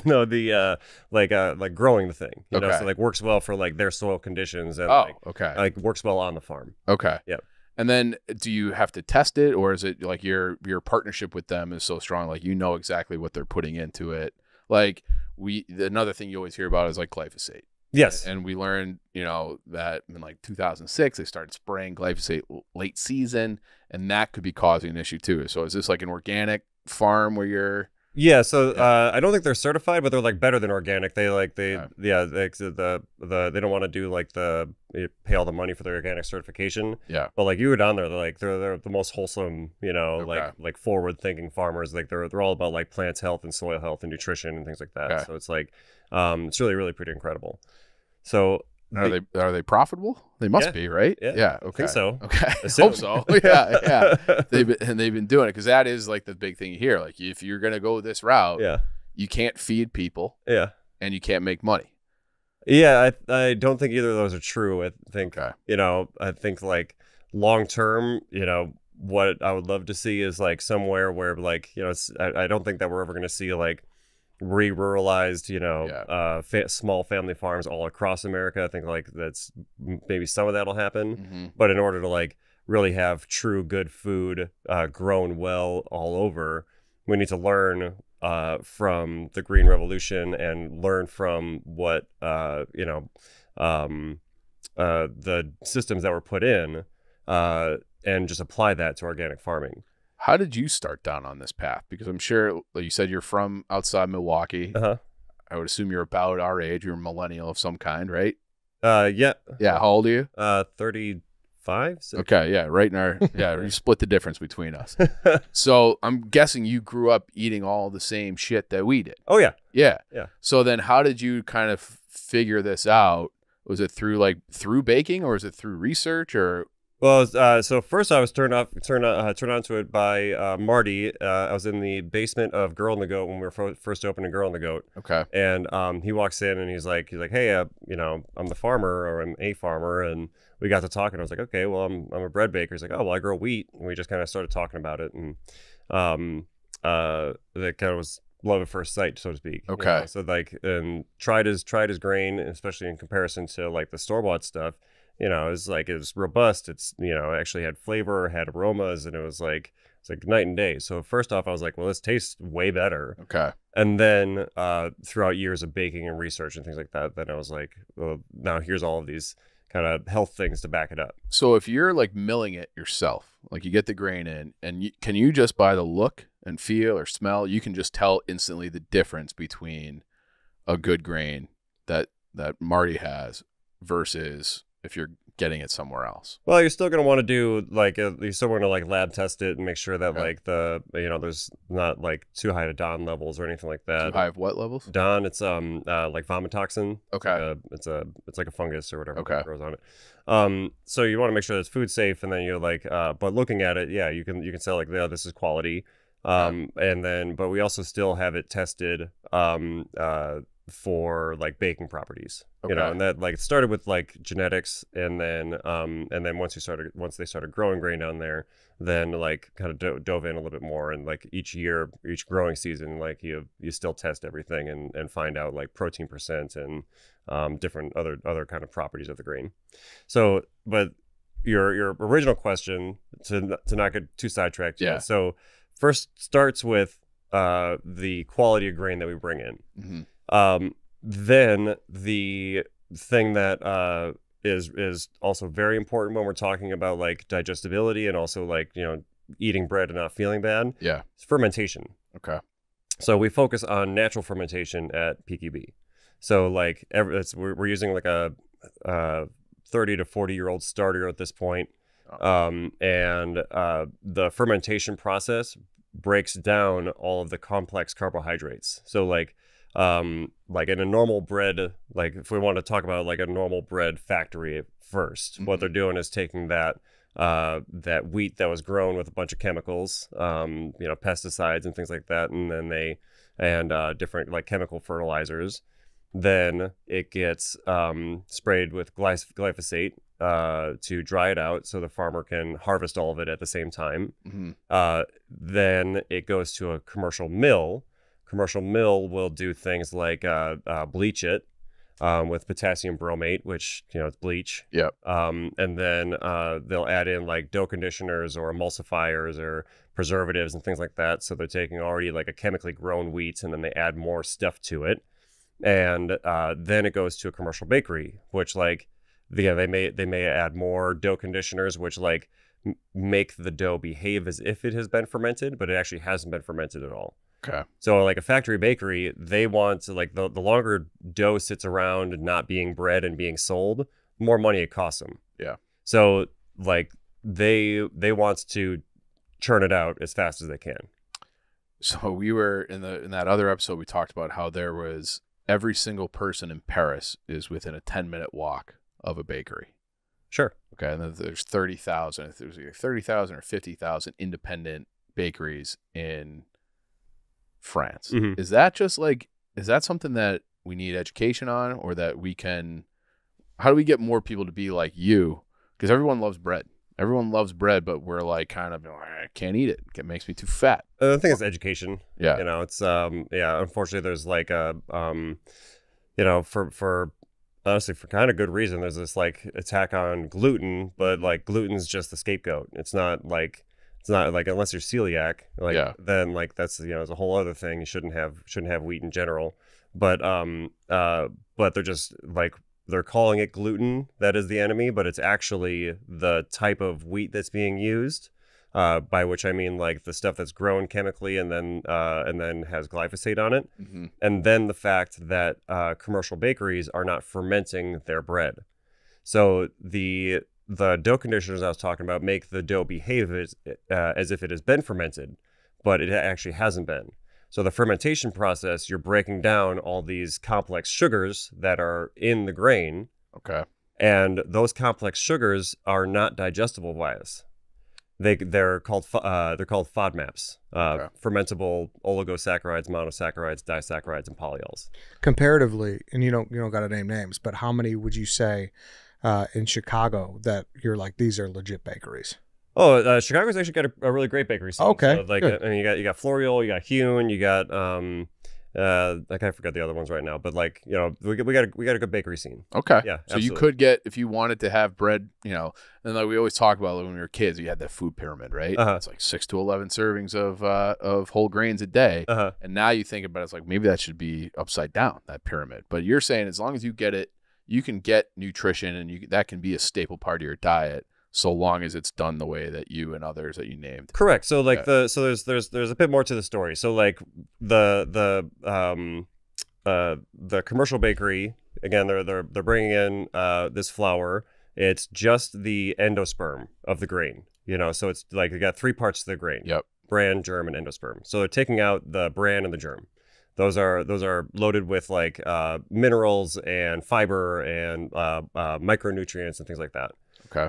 no, the like growing the thing. You know, Okay. so like works well for like their soil conditions and okay. like works well on the farm. Okay. Yep. And then do you have to test it, or is it like your partnership with them is so strong, like you know exactly what they're putting into it? Like another thing you always hear about is like glyphosate. Yes. And we learned, that in like 2006, they started spraying glyphosate late season, and that could be causing an issue too. So is this like an organic farm where you're... Yeah, so I don't think they're certified, but they're like better than organic. They don't want to do like pay all the money for their organic certification. Yeah. But like you were down there, they're the most wholesome, like forward thinking farmers. Like they're all about like plants health and soil health and nutrition and things like that. Okay. So it's like it's really, really pretty incredible. So are they profitable? They must be, right? Yeah. Okay. I think so. Okay. I hope so. Yeah. They've been doing it, because that is like the big thing here. Like if you're gonna go this route, you can't feed people. Yeah. And you can't make money. Yeah, I don't think either of those are true. I think Okay. I think like long term, what I would love to see is like somewhere where like I don't think that we're ever going to see like re-ruralized small family farms all across America. I think like that's maybe some of that'll happen, Mm-hmm. but in order to like really have true good food grown well all over, we need to learn from the Green Revolution and learn from what the systems that were put in and just apply that to organic farming. How did you start down on this path? Because I'm sure, like you said, you're from outside Milwaukee. Uh-huh. I would assume you're about our age. You're a millennial of some kind, right? Yeah. Yeah. How old are you? 35. Okay. Yeah. Right in our, you split the difference between us. So I'm guessing you grew up eating all the same shit that we did. Oh, yeah. Yeah. Yeah. So then how did you kind of figure this out? Was it through baking, or was it through research, or? Well, so first I was turned on to it by Marty. I was in the basement of Girl and the Goat when we were first opening Girl and the Goat. Okay. And he walks in and he's like, hey, I'm the farmer, or I'm a farmer, and we got to talking. I was like, okay, well, I'm a bread baker. He's like, oh, well, I grow wheat, and we just kind of started talking about it, and that kind of was love at first sight, so to speak. Okay. So like, and tried his grain, especially in comparison to like the store-bought stuff. It was robust. It's, actually had flavor, had aromas, and it's like night and day. So first off, I was like, well, this tastes way better. Okay. And then throughout years of baking and research and things like that, then I was like, well, now here's all of these kind of health things to back it up. So if you're like milling it yourself, like you get the grain in, and can you just by the look and feel or smell, you can just tell instantly the difference between a good grain that Marty has versus if you're getting it somewhere else? Well, you're still going to want to do like you're still going to like lab test it and make sure that like there's not like too high to Don levels or anything like that. Too high of what levels? Don, it's like vomitoxin. Okay. It's like a fungus or whatever that grows on it. So you want to make sure that it's food safe, and then you're like, but looking at it, yeah, you can say like, yeah, this is quality. And then, but we also still have it tested for like baking properties, Okay. you know, and that like started with like genetics, and then once they started growing grain down there, then like kind of dove in a little bit more, and like each growing season, like you still test everything and find out like protein percent and different other kind of properties of the grain. So, but your original question, to not get too sidetracked, yeah. So first starts with the quality of grain that we bring in. Then the thing that is also very important when we're talking about like digestibility and also like, you know, eating bread and not feeling bad. Yeah. It's fermentation. Okay. So we focus on natural fermentation at PQB. So like we're using like a 30 to 40-year-old starter at this point. And the fermentation process breaks down all of the complex carbohydrates. So like in a normal bread, like if we want to talk about like a normal bread factory first, what they're doing is taking that wheat that was grown with a bunch of chemicals, you know, pesticides and things like that, and then different like chemical fertilizers. Then it gets sprayed with glyphosate to dry it out so the farmer can harvest all of it at the same time. Then it goes to a commercial mill. Commercial mill will do things like bleach it with potassium bromate, which, you know, it's bleach. Yep. And then they'll add in like dough conditioners or emulsifiers or preservatives and things like that. So they're taking already like a chemically grown wheat, and then they add more stuff to it. And then it goes to a commercial bakery, which like they may add more dough conditioners, which like make the dough behave as if it has been fermented, but it actually hasn't been fermented at all. Okay. So like a factory bakery, they want to like the longer dough sits around not being bred and being sold, the more money it costs them. Yeah. So like they want to churn it out as fast as they can. So we were in that other episode, we talked about how there was every single person in Paris is within a 10-minute walk of a bakery. Sure. Okay. And then there's 30,000, if there's like 30,000 or 50,000 independent bakeries in France. Is that something that we need education on, or that we can, how do we get more people to be like you? Because everyone loves bread. Everyone loves bread, but we're like kind of, I can't eat it. It makes me too fat. I think it's education. Yeah. You know, it's, unfortunately there's like a, you know, for honestly, for kind of good reason, there's this like attack on gluten, but like gluten's just the scapegoat. It's not like unless you're celiac, like then like that's, you know, it's a whole other thing. You shouldn't have wheat in general, but they're just like, they're calling it gluten that is the enemy, but it's actually the type of wheat that's being used, by which I mean like the stuff that's grown chemically and then has glyphosate on it. And then the fact that commercial bakeries are not fermenting their bread. So the dough conditioners I was talking about make the dough behave as if it has been fermented, but it actually hasn't been. So the fermentation process, you're breaking down all these complex sugars that are in the grain. Okay. And those complex sugars are not digestible by us. They're called FODMAPs, fermentable oligosaccharides, monosaccharides, disaccharides, and polyols. Comparatively, and you don't got to name names, but how many would you say in Chicago that you're like, these are legit bakeries? Oh, Chicago's actually got a really great bakery scene. Okay, so, like, I mean, you got Florial, you got Hune, you got like I forgot the other ones right now, but like, you know, we got a good bakery scene. Okay, yeah. So absolutely. you could get, if you wanted to have bread, you know, and like we always talk about when we were kids, we had that food pyramid, right? It's like 6 to 11 servings of whole grains a day, and now you think about it, it's like maybe that should be upside down, that pyramid. But you're saying as long as you get it, you can get nutrition, and that can be a staple part of your diet, so long as it's done the way that you and others that you named. Correct. So like there's a bit more to the story. So like the commercial bakery, again, they're bringing in this flour. It's just the endosperm of the grain, you know. So it's like you got 3 parts to the grain. Yep. Bran, germ, and endosperm. So they're taking out the bran and the germ. Those are loaded with like minerals and fiber and micronutrients and things like that. Okay.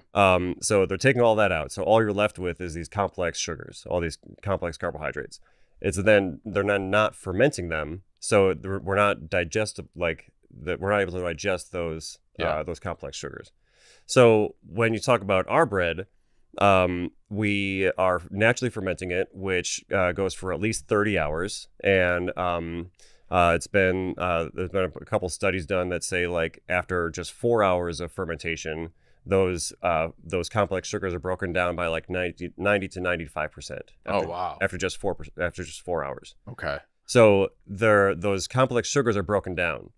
So they're taking all that out. So all you're left with is these complex sugars, all these complex carbohydrates. it's then they're not fermenting them, so we're not digestible, like that we're not able to digest those complex sugars. So when you talk about our bread, we are naturally fermenting it, which goes for at least 30 hours. And there's been a couple studies done that say like after just 4 hours of fermentation, those complex sugars are broken down by like 90 to 95%. Oh wow! After just 4 hours. Okay. So those complex sugars are broken down.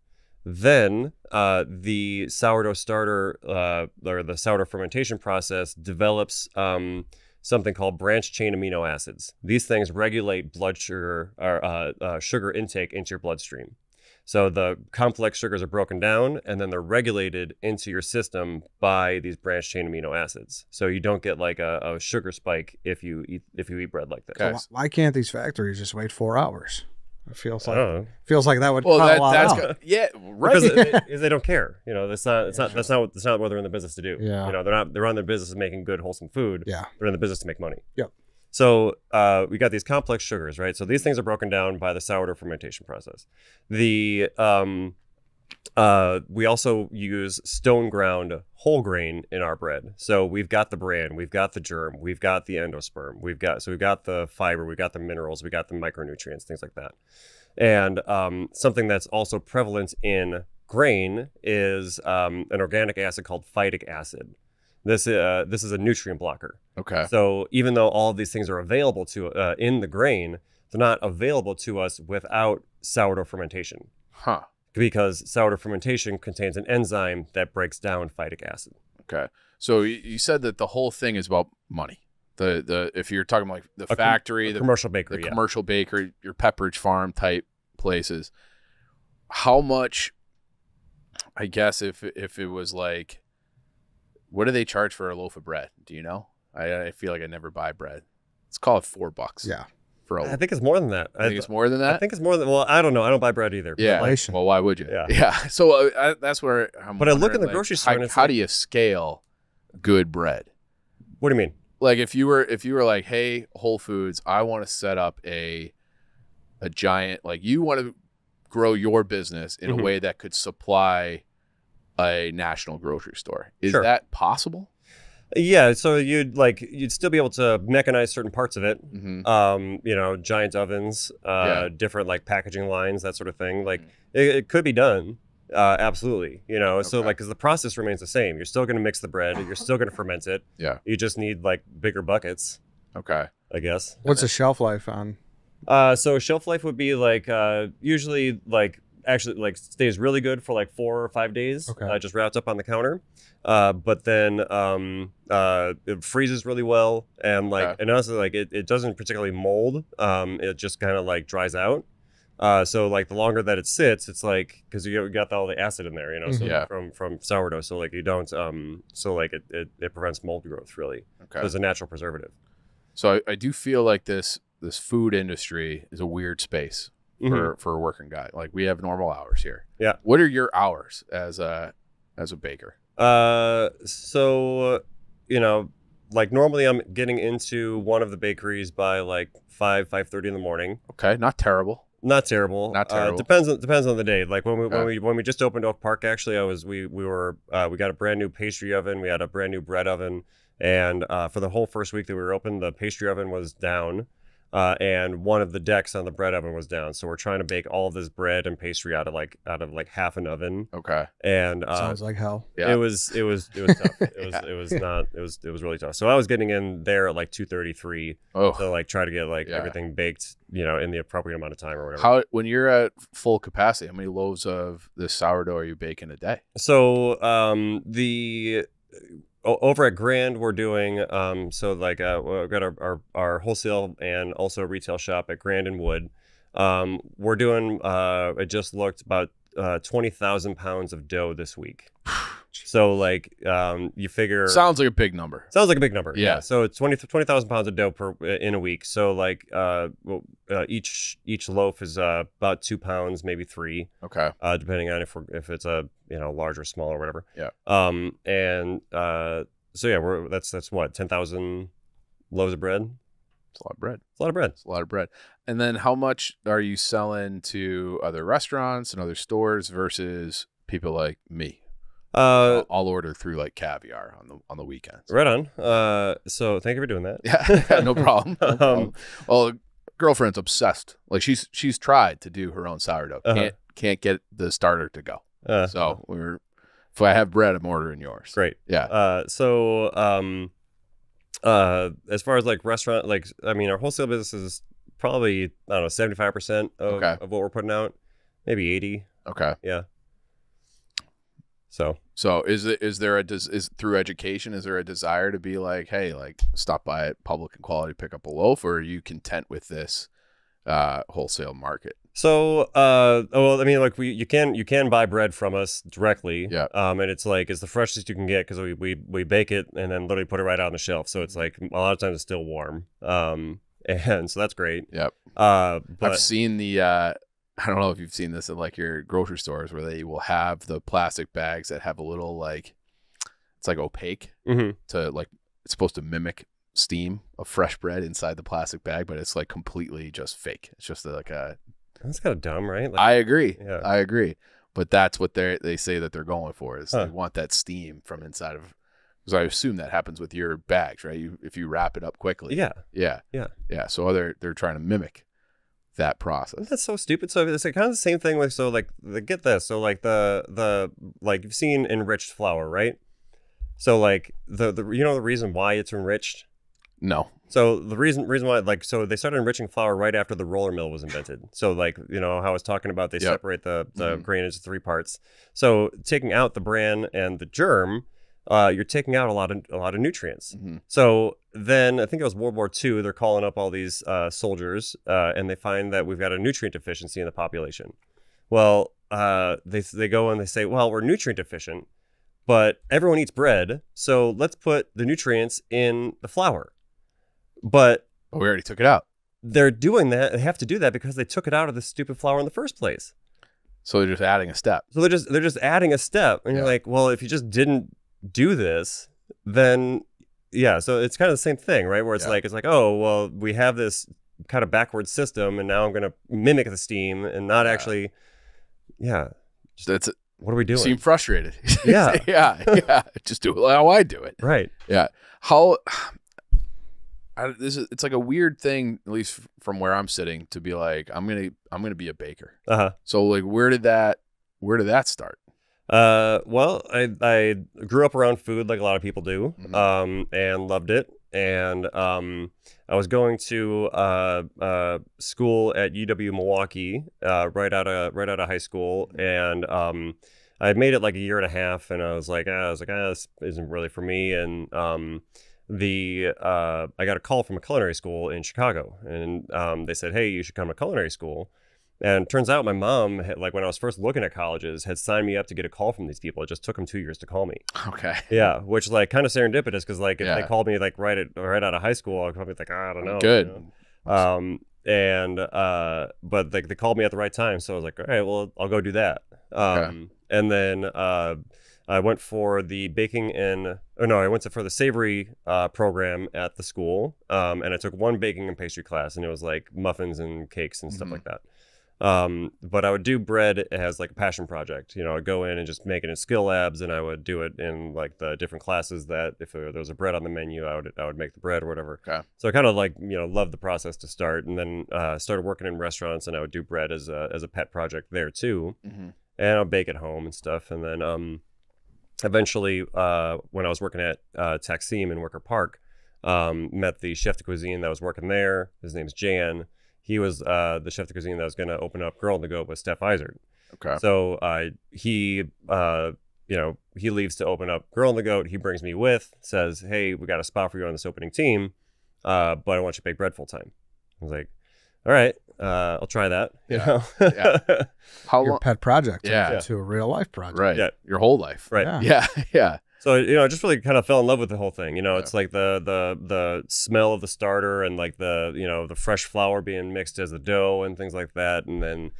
Then the sourdough starter or the sourdough fermentation process develops something called branched chain amino acids. These things regulate blood sugar or sugar intake into your bloodstream. So the complex sugars are broken down and then they're regulated into your system by these branched chain amino acids. So you don't get like a sugar spike if you eat bread like this. Okay. So why can't these factories just wait 4 hours? It feels like that would cut a lot that's out. good. Yeah, right. Because they don't care. You know, that's not what they're in the business to do. Yeah. You know, they're on their business of making good, wholesome food. Yeah. They're in the business to make money. Yep. So we got these complex sugars, right? So these things are broken down by the sourdough fermentation process. We also use stone ground whole grain in our bread. So we've got the bran, we've got the germ, we've got the endosperm, we've got the fiber, we've got the minerals, we got the micronutrients, things like that. And something that's also prevalent in grain is an organic acid called phytic acid. This is a nutrient blocker. Okay. So even though all of these things are available to in the grain, they're not available to us without sourdough fermentation. Huh. Because sourdough fermentation contains an enzyme that breaks down phytic acid. Okay. So you said that the whole thing is about money. The if you're talking about like the factory, the commercial bakery, the commercial bakery, your Pepperidge Farm type places, how much? I guess if it was like, what do they charge for a loaf of bread? Do you know? I feel like I never buy bread. Let's call it $4. Yeah. For I think it's more than that. I think it's more than that. I think it's more than. Well, I don't know. I don't buy bread either. Yeah. Like, Well, why would you? Yeah. Yeah. So that's where I'm. But I look in the like, grocery store and it's how like, do you scale good bread? What do you mean? Like if you were like, hey, Whole Foods, I want to set up a giant, like you want to grow your business in a way that could supply a national grocery store. Is Sure. that possible? Yeah, so you'd still be able to mechanize certain parts of it. Mm-hmm. You know, giant ovens, different like packaging lines, that sort of thing. Like it could be done. Absolutely. You know, so like, because the process remains the same. You're still going to mix the bread. You're still going to ferment it. Yeah. You just need like bigger buckets, Okay. I guess. What's the shelf life on? So shelf life would be like usually like actually like stays really good for like 4 or 5 days. Okay. Just wrapped up on the counter. But then it freezes really well, and like and also like it doesn't particularly mold. It just kind of like dries out. So like the longer that it sits, it's like because you got all the acid in there, you know, so from sourdough. So like you don't so like it prevents mold growth really. Okay. So it's a natural preservative. So I do feel like this food industry is a weird space for a working guy. Like we have normal hours here. Yeah. What are your hours as a baker? So you know, like normally I'm getting into one of the bakeries by like 5:30 in the morning. Okay, not terrible. Not terrible. Not terrible. Depends on the day. Like when we just opened Oak Park, actually, we got a brand new pastry oven. We had a brand new bread oven, and for the whole first week that we were open, the pastry oven was down, and one of the decks on the bread oven was down. So we're trying to bake all of this bread and pastry out of half an oven. Okay. And Sounds like hell. Yeah. it was tough. It was really tough. So I was getting in there at like 2:33 to like try to get like everything baked, you know, in the appropriate amount of time or whatever. When you're at full capacity, how many loaves of this sourdough are you baking a day? So over at Grand, we're doing so like we've got our wholesale and also retail shop at Grand and Wood. We're doing I just looked about 20,000 pounds of dough this week. So like you figure Sounds like a big number. Sounds like a big number. Yeah. So it's 20,000 pounds of dough in a week. So like each loaf is about 2 pounds, maybe 3. Okay. Depending on if it's a large or small or whatever. Yeah. So yeah, that's what 10,000 loaves of bread, It's a lot of bread. It's a lot of bread. It's a lot of bread. And then how much are you selling to other restaurants and other stores versus people like me? I'll order through like Caviar on the weekends. Right on. So thank you for doing that. Yeah, no problem. No problem. Well, girlfriend's obsessed. Like she's tried to do her own sourdough. Can't get the starter to go. So if I have bread, I'm ordering yours. Great. Yeah. So as far as like restaurant, like I mean, our wholesale business is probably, I don't know, 75% of what we're putting out, maybe 80. Okay. Yeah. So is there through education, is there a desire to be like, hey, like stop by at Publican Quality, pick up a loaf, or are you content with this wholesale market? So, well, I mean, like you can buy bread from us directly. Yeah. And it's the freshest you can get because we bake it and then literally put it right out on the shelf. So it's like a lot of times it's still warm. And so that's great. Yep. But I've seen the I don't know if you've seen this at like your grocery stores where they will have the plastic bags that have a little like, it's like opaque to like, it's supposed to mimic steam of fresh bread inside the plastic bag, but it's like completely just fake. It's just like a, that's kind of dumb, right? Like, I agree. Yeah. I agree. But that's what they say that they're going for is they want that steam from inside of, because I assume that happens with your bags, right? If you wrap it up quickly. Yeah. Yeah. Yeah. Yeah. So they're trying to mimic that process. That's so stupid. So it's like kind of the same thing with, so like get this. So like the like you've seen enriched flour, right? So like the you know the reason why it's enriched? No. So the reason why, like, so they started enriching flour right after the roller mill was invented. So like, you know, how I was talking about, they separate the grain into 3 parts. So taking out the bran and the germ, you're taking out a lot of nutrients. So then I think it was World War II. They're calling up all these soldiers, and they find that we've got a nutrient deficiency in the population. Well, they go and they say, well, we're nutrient deficient, but everyone eats bread, so let's put the nutrients in the flour. But we already took it out. They're doing that. They have to do that because they took it out of the stupid flour in the first place. So they're just adding a step. So they're just adding a step, and you're like, well, if you just didn't do this, then yeah. So it's kind of the same thing, right? Where it's like oh well, we have this kind of backward system, and now I'm going to mimic the steam and not actually. Yeah. That's it. What are we doing? You seem frustrated. Yeah. yeah. Just do it how I do it. Right. Yeah. It's like a weird thing, at least from where I'm sitting, to be like, I'm gonna be a baker. So like, where did that start? Well, I grew up around food like a lot of people do, and loved it. And I was going to school at UW Milwaukee right out of high school, and I made it like a year and a half, and I was like, this isn't really for me. And I got a call from a culinary school in Chicago, and they said, hey, you should come to culinary school. And turns out my mom, like when I was first looking at colleges, had signed me up to get a call from these people. It just took them 2 years to call me. Okay. Yeah, which like kind of serendipitous, because like if they called me like right out of high school, I'd probably be like, I don't know. Good. You know? But like they called me at the right time, so I was like, all right, well, I'll go do that. And then I went for the for the savory program at the school, and I took 1 baking and pastry class, and it was like muffins and cakes and stuff like that. But I would do bread as like a passion project. You know, I'd go in and just make it in skill labs, and I would do it in like the different classes that if there was a bread on the menu, I would make the bread or whatever. Okay. So I kind of like, you know, loved the process to start, and then started working in restaurants, and I would do bread as a pet project there too. And I'll bake at home and stuff. And then eventually, when I was working at Taksim in Wicker Park, met the chef de cuisine that was working there. His name's Jan. He was the chef de cuisine that was going to open up Girl in the Goat with Steph Izard. Okay. So he leaves to open up Girl in the Goat. He brings me with, says, hey, we got a spot for you on this opening team, but I want you to bake bread full time. I was like, all right, I'll try that. Yeah. You know? Yeah. How your pet project to a real life project. Right. Yeah. Your whole life. Right. Yeah. So, you know, I just really kind of fell in love with the whole thing. You know, it's like the smell of the starter and like the fresh flour being mixed as the dough and things like that. And then,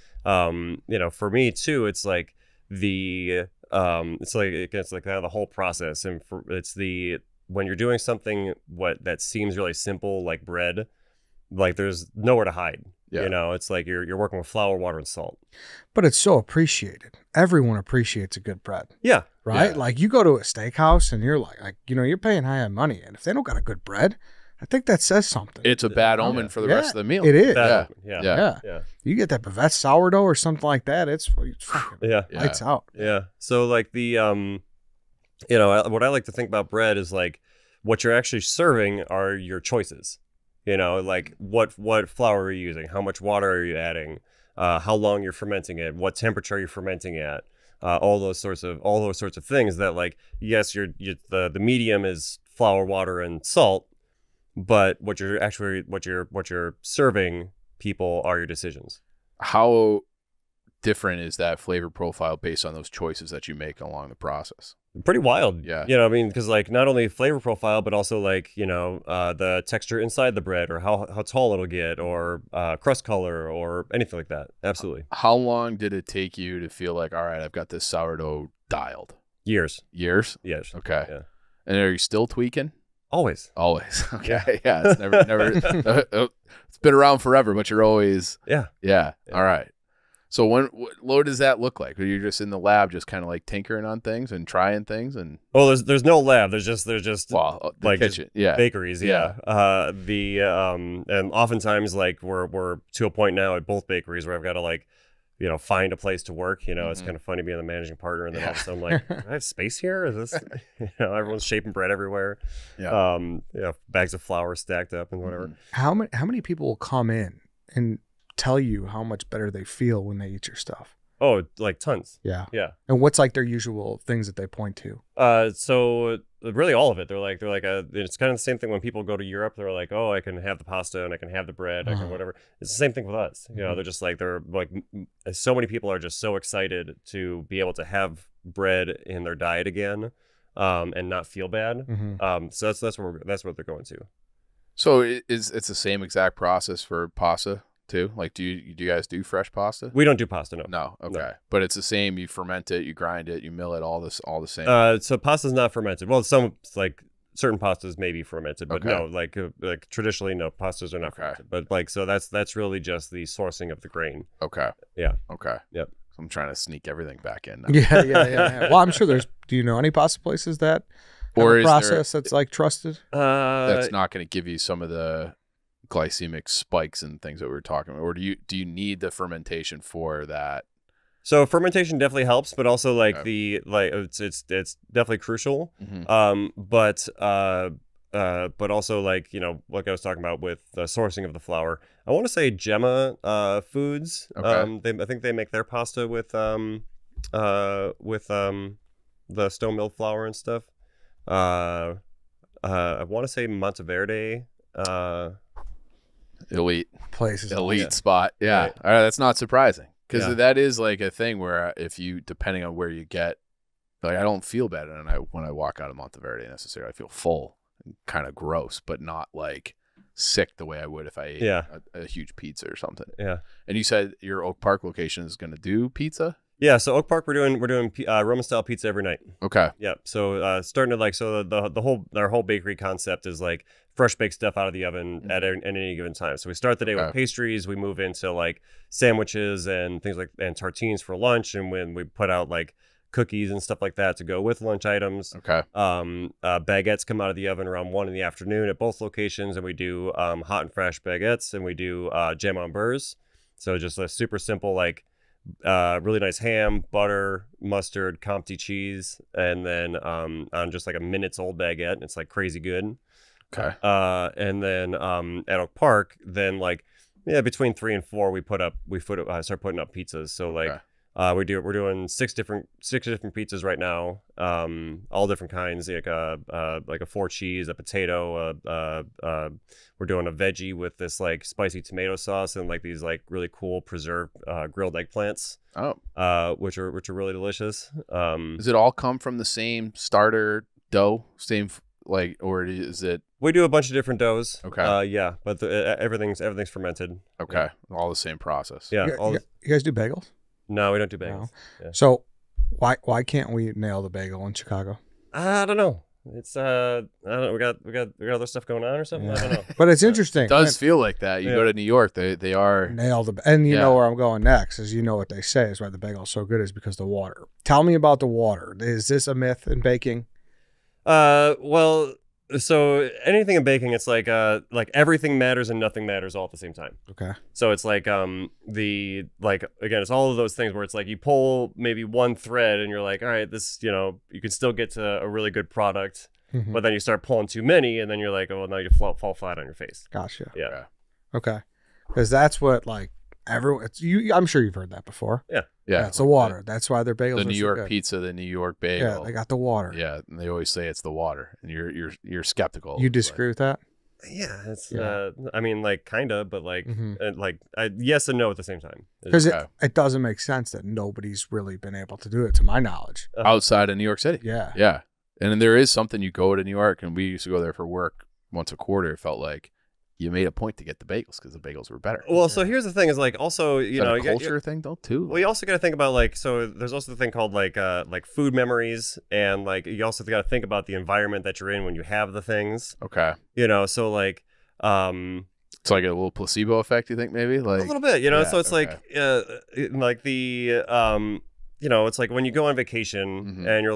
you know, for me too, it's like it's like kind of the whole process. And when you're doing something that seems really simple, like bread, like there's nowhere to hide. Yeah. You know, it's like you're working with flour, water, and salt. But it's so appreciated. Everyone appreciates a good bread, Yeah. right? Yeah. Like you go to a steakhouse and you're like, you're paying high on money. And if they don't got a good bread, I think that says something. It's a bad omen for the rest of the meal. It is. That- Yeah. Yeah. Yeah. You get that Bavette sourdough or something like that, it's fucking Yeah. Yeah. lights out. Yeah. So like the you know, what I like to think about bread is like what you're actually serving are your choices. You know, like what flour are you using? How much water are you adding? How long you're fermenting it? What temperature you're fermenting at? All those sorts of things that, like, yes, the medium is flour, water, and salt, but what you're serving people are your decisions. How different is that flavor profile based on those choices that you make along the process? Pretty wild. Yeah. You know, I mean, because like not only flavor profile, but also like, you know, the texture inside the bread, or how tall it'll get, or crust color, or anything like that. Absolutely. How long did it take you to feel like, all right, I've got this sourdough dialed? Years. Years? Yes. Okay. Yeah. And are you still tweaking? Always. Always. Okay. Yeah. It's never it's been around forever, but you're always. Yeah. Yeah. All right. So what does that look like? Are you just in the lab, just kind of like tinkering on things and trying things? And Well, there's no lab. There's just the like kitchen. Yeah. bakeries. Yeah. And oftentimes like we're to a point now at both bakeries where I've got to, like, you know, find a place to work. You know, it's kind of funny being the managing partner, and then all of a sudden I'm like, do I have space here? Is this, you know, everyone's shaping bread everywhere. Yeah. You know, bags of flour stacked up and whatever. How many people will come in and tell you how much better they feel when they eat your stuff? Oh, like tons. Yeah. Yeah. And what's like their usual things that they point to? So really all of it. They're like it's kind of the same thing when people go to Europe. They're like, oh, I can have the pasta and I can have the bread, I can whatever. It's the same thing with us. You know, they're just like, so many people are just so excited to be able to have bread in their diet again, and not feel bad. So that's what they're going to. So it's the same exact process for pasta too? Like, do you guys do fresh pasta? We don't do pasta, no. No. Okay. No. But it's the same. You ferment it, you grind it, you mill it, all the same. So pasta's not fermented. Well, some, like, certain pastas may be fermented, but no, like traditionally, no, pastas are not fermented. But like, so that's really just the sourcing of the grain. Okay. Yeah. Okay. Yep. So I'm trying to sneak everything back in now. Yeah. Well, I'm sure do you know any pasta places that have Or a is process that's like trusted? That's not going to give you some of the glycemic spikes and things that we were talking about, or do you need the fermentation for that? So fermentation definitely helps, but also like it's definitely crucial. But also, like, you know, like I was talking about with the sourcing of the flour, I want to say Gemma Foods. Okay. I think they make their pasta with the stone milled flour and stuff. I want to say Monteverde. Elite Places. spot. Yeah. Right. All right. That's not surprising, because Yeah. that is like a thing where if you, depending on where you get, like, I don't feel bad when I walk out of Monteverde necessarily. I feel full and kind of gross, but not like sick the way I would if I ate a huge pizza or something. Yeah. And you said your Oak Park location is going to do pizza? Yeah, so Oak Park, we're doing Roman style pizza every night. Okay. Yeah, so starting to, like, so our whole bakery concept is like fresh baked stuff out of the oven at any given time. So we start the day with pastries, we move into like sandwiches and things like, and tartines for lunch, and when we put out like cookies and stuff like that to go with lunch items. Okay. Baguettes come out of the oven around 1 p.m. at both locations, and we do hot and fresh baguettes, and we do jam on burrs. So just a super simple, like, really nice ham, butter, mustard, Comté cheese, and then on just like a minutes old baguette. It's like crazy good. Okay. And then at Oak Park, then like, yeah, between 3 and 4, we start putting up pizzas. So like, we're doing six different pizzas right now, all different kinds, like a 4 cheese, a potato, we're doing a veggie with this like spicy tomato sauce and like these like really cool preserved grilled eggplants. Which are really delicious. Does it all come from the same starter dough? Same, like, or is it? We do a bunch of different doughs. Okay. Yeah, but everything's fermented. Okay. All the same process. Yeah. You guys do bagels? No, we don't do bagels. No. Yeah. So why can't we nail the bagel in Chicago? I don't know. it's I don't know. We got other stuff going on or something. I don't know. But it's interesting. It does feel like that. You go to New York, they are nailed it. And you know where I'm going next is, you know what they say is why the bagel's so good is because the water. Tell me about the water. Is this a myth in baking? Well, so anything in baking, it's like everything matters and nothing matters all at the same time. Okay. So it's like again, it's all of those things where it's like you pull maybe one thread and you're like, all right, this, you can still get to a really good product, but then you start pulling too many and then you're like, oh, well, now you fall flat on your face. Gotcha. Yeah. Okay. Because that's what everyone. I'm sure you've heard that before. Yeah. Yeah, that's the water. That's why their bagels. The are New so York good. pizza, the New York bagel. Yeah, they got the water. Yeah, and they always say it's the water, and you're skeptical. You disagree with that? Yeah, it's I mean, kind of, but Mm-hmm. yes and no at the same time. Because it doesn't make sense that nobody's really been able to do it, to my knowledge. Outside of New York City. Yeah. Yeah, and there is something, you go to New York, and we used to go there for work once a quarter. It felt like you made a point to get the bagels because the bagels were better. Well, so here's the thing: is also a culture thing though too. Well, you also got to think about so there's also the thing called like food memories, and you also got to think about the environment that you're in when you have the things. Okay. So it's like a little placebo effect. You think maybe a little bit, So it's it's like when you go on vacation and you're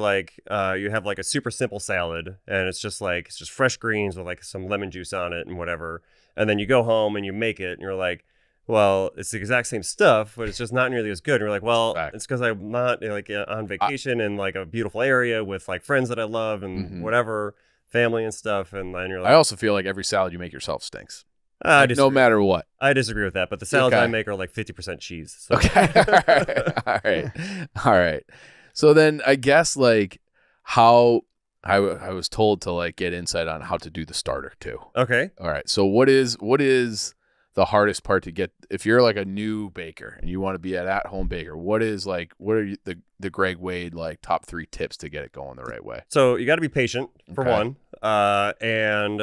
you have a super simple salad and it's just fresh greens with some lemon juice on it and whatever. And then you go home and you make it and you're like, well, it's the exact same stuff, but it's just not nearly as good. And you're like, well, it's because I'm not on vacation in a beautiful area with friends that I love and whatever, family and stuff. And then you're like, I also feel like every salad you make yourself stinks. No matter what. I disagree with that, but the salads I make are 50% cheese. So. Okay. All right. So then I guess how I was told to get insight on how to do the starter too. Okay. All right. So what is the hardest part to get if you're a new baker and you want to be an at-home baker? What are the Greg Wade top 3 tips to get it going the right way? So you got to be patient for one. And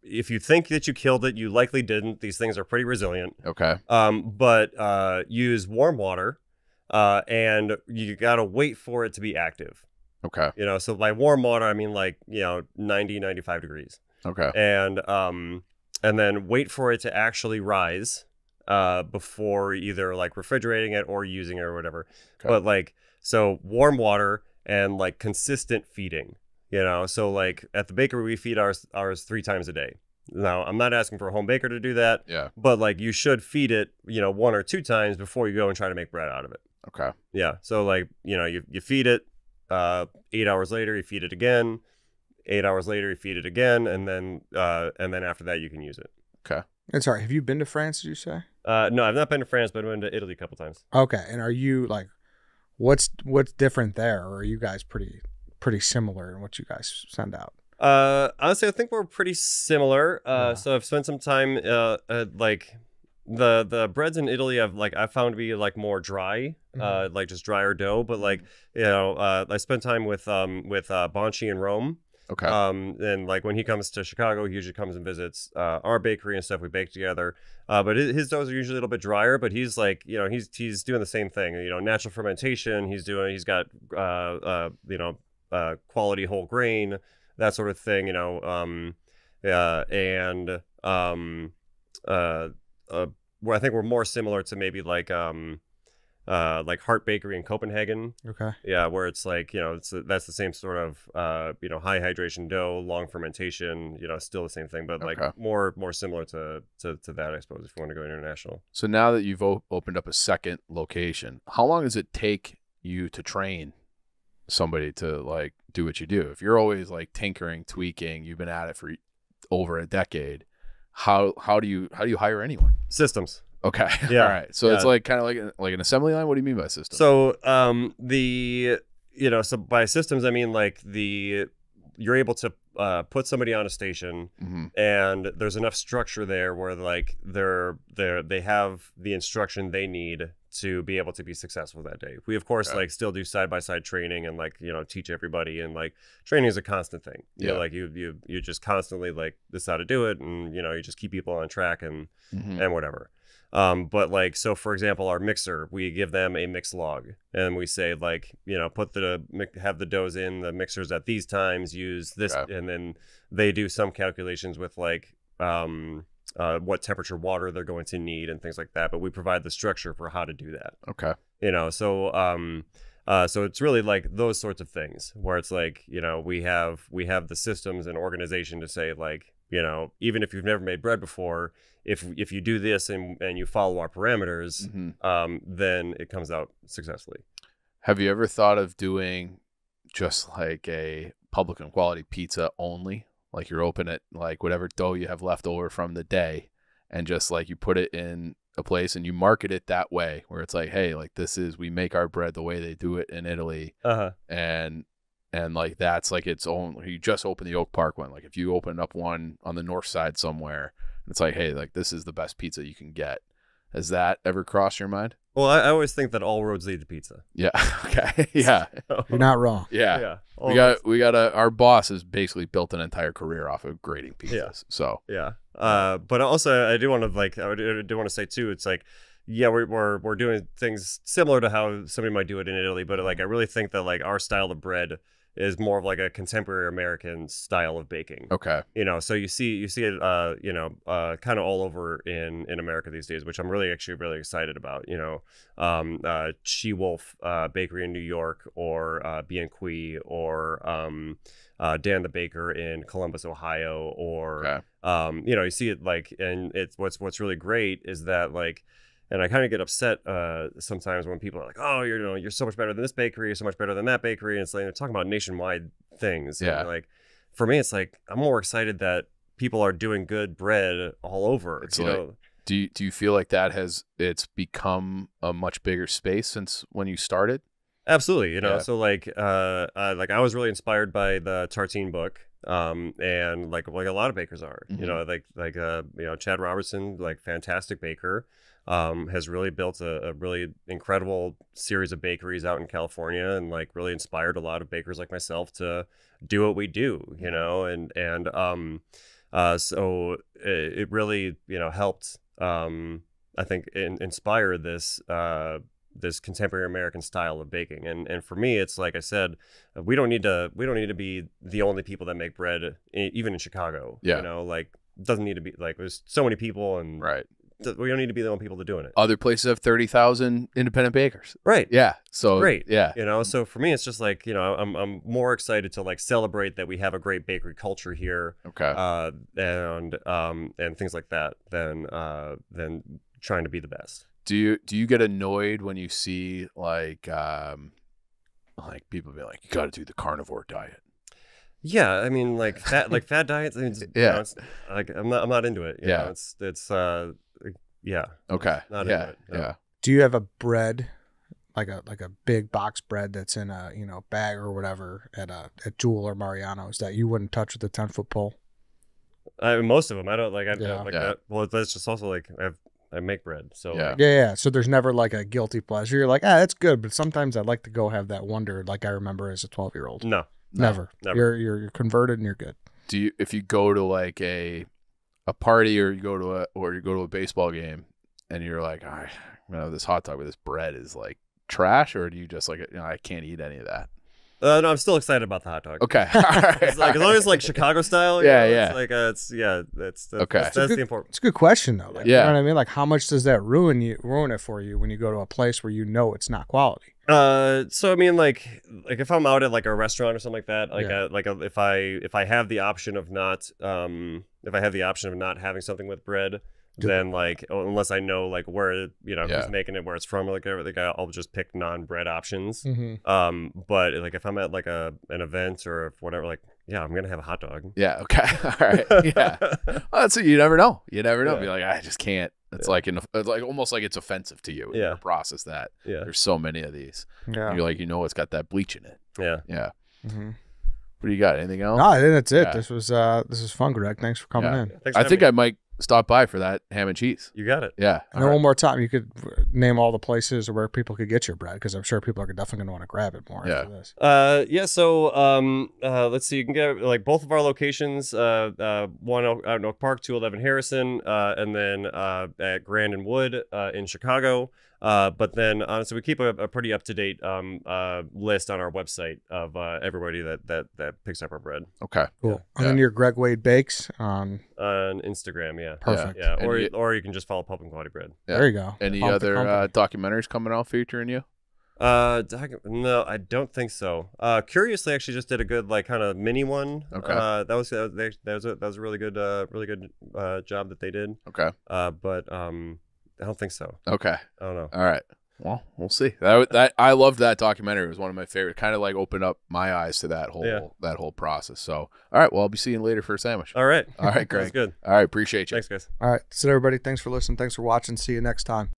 if you think that you killed it, you likely didn't. These things are pretty resilient. Okay. But use warm water, and you got to wait for it to be active. Okay. So by warm water, I mean 90, 95 degrees. Okay. And then wait for it to actually rise before either refrigerating it or using it or whatever. Okay. But so warm water and consistent feeding. So at the bakery, we feed ours 3 times a day. Now, I'm not asking for a home baker to do that. Yeah. But you should feed it, 1 or 2 times before you go and try to make bread out of it. Okay. Yeah. So you feed it, 8 hours later, you feed it again. 8 hours later, you feed it again, and then after that, you can use it. Okay. And sorry, have you been to France? Did you say? No, I've not been to France, but I've been to Italy a couple times. Okay. And are you what's different there, or are you guys pretty similar in what you guys send out? Honestly, I think we're pretty similar. So I've spent some time the breads in Italy I've found to be more dry, just drier dough. But I spent time with Bonci in Rome. Okay. And when he comes to Chicago, he usually comes and visits our bakery and stuff. We bake together. But his doughs are usually a little bit drier. But he's he's doing the same thing. Natural fermentation. He's got quality whole grain, that sort of thing. Where I think we're more similar to maybe Hart Bakery in Copenhagen. Okay. Yeah, where it's that's the same sort of high hydration dough, long fermentation. Still the same thing, but more similar to that, I suppose, if you want to go international. So now that you've opened up a second location, how long does it take you to train somebody to do what you do? If you're always tinkering, tweaking, you've been at it for over a decade. How do you hire anyone? Systems. Okay. Yeah. All right. So it's kind of like an assembly line. What do you mean by system? So so by systems I mean you're able to put somebody on a station, and there's enough structure there where they have the instruction they need to be able to be successful that day. We of course still do side-by-side training and teach everybody, and training is a constant thing. You just constantly decide to do it, and you just keep people on track and whatever. But like, so for example, our mixer, we give them a mix log, and we say like, have the doughs in the mixers at these times, use this, and then they do some calculations with like what temperature water they're going to need and things like that. But we provide the structure for how to do that. Okay. So it's really like those sorts of things where it's like, we have the systems and organization to say like, even if you've never made bread before, if you do this and you follow our parameters, then it comes out successfully. Have you ever thought of doing just like a Publican Quality pizza only? Like you're open at like whatever dough you have left over from the day, and just like you put it in a place and you market it that way, where it's like, hey, like we make our bread the way they do it in Italy, and like that's like its own. You just open the Oak Park one. Like if you open up one on the north side somewhere, it's like, hey, like this is the best pizza you can get. Has that ever crossed your mind? Well, I always think that all roads lead to pizza. Yeah. Okay. Yeah. You're not wrong. Yeah. We got our boss has basically built an entire career off of grading pizzas. Yeah. So yeah. But also I do want to say too, it's like, yeah, we're doing things similar to how somebody might do it in Italy, but like I really think that like our style of bread is more of like a contemporary American style of baking. Okay. So you see it, kind of all over in America these days, which I'm really excited about. She Wolf Bakery in New York, or B&Qui, or Dan the Baker in Columbus, Ohio, or you see it like, and it's what's really great is that like. And I kind of get upset sometimes when people are like, "Oh, you're so much better than this bakery, you're so much better than that bakery," and it's like they're talking about nationwide things. Yeah. And like, for me, it's like I'm more excited that people are doing good bread all over. It's like, do you feel like it's become a much bigger space since when you started? Absolutely. So like I was really inspired by the Tartine book. And like a lot of bakers are, Chad Robertson, like fantastic baker, has really built a really incredible series of bakeries out in California, and like really inspired a lot of bakers like myself to do what we do, so it really, helped, I think inspire this contemporary American style of baking. And for me, it's like I said, we don't need to be the only people that make bread, even in Chicago. Yeah. Like it doesn't need to be like, there's so many people, and right. We don't need to be the only people that are doing it. Other places have 30,000 independent bakers. Right. Yeah. So great. Yeah. So for me, it's just like, I'm more excited to like celebrate that we have a great bakery culture here. Okay. And things like that than trying to be the best. Do you get annoyed when you see like people be like, you got to do the carnivore diet? Yeah, I mean, like fad diets. I mean, it's like I'm not into it. Yeah. Okay. Not into it. No. Yeah. Do you have a bread, like a big box bread that's in a bag or whatever at Jewel or Mariano's that you wouldn't touch with a 10-foot pole? Most of them, I don't like. I Yeah. don't like that. Well, that's just also like I make bread, so Yeah. Yeah. So there's never like a guilty pleasure. You're like, that's good, but sometimes I'd like to go have that wonder, like I remember as a 12-year-old. No. Never. You're converted and you're good. Do you, if you go to like a party, or you go to a baseball game, and you're like, this hot dog with this bread is like trash, or do you just like, I can't eat any of that? No, I'm still excited about the hot dog. Okay. All right. It's like, as long as like Chicago style. Yeah. It's like that's okay. That's the important. It's a good question though. Like, Yeah. You know what I mean? Like, how much does that ruin it for you when you go to a place where it's not quality? So I mean, like if I'm out at like a restaurant or something like that, if I have the option of not having something with bread, then like, unless I know like where who's making it, where it's from, or like everything, I'll just pick non-bread options. Mm-hmm. But like if I'm at like an event or whatever, like I'm gonna have a hot dog. Yeah. Okay. All right. Yeah. Well, that's what you never know. You never know. Yeah. Be like, I just can't. It's like it's like almost like it's offensive to you. Yeah. To process that. Yeah. There's so many of these. Yeah. You're like, it's got that bleach in it. Yeah. Yeah. Mm-hmm. What do you got? Anything else? No, I think that's it. Yeah. This was fun, Greg. Thanks for coming in. Thanks for I having think me. I might stop by for that ham and cheese. You got it. Yeah. And then one more time, you could name all the places where people could get your bread, because I'm sure people are definitely going to want to grab it more after this. So let's see. You can get like both of our locations. One out in Oak Park, 211 Harrison, and then at Grand and Wood in Chicago. But then, so we keep a pretty up to date list on our website of everybody that picks up our bread. Okay. Cool. And then your Greg Wade Bakes on Instagram. Yeah. Perfect. Yeah. Or you can just follow Publican Quality Bread. Yeah. There you go. Any Pump the other company. documentaries coming out featuring you? No, I don't think so. Curiously, actually, just did a good like kind of mini one. Okay. That was a really good job that they did. Okay. But I don't think so. Okay. I don't know. All right. Well, we'll see. That I loved that documentary. It was one of my favorite. Kind of like opened up my eyes to that whole process. So, all right. Well, I'll be seeing you later for a sandwich. All right. All right, Greg. That's good. All right. Appreciate you. Thanks, guys. All right. So everybody, thanks for listening. Thanks for watching. See you next time.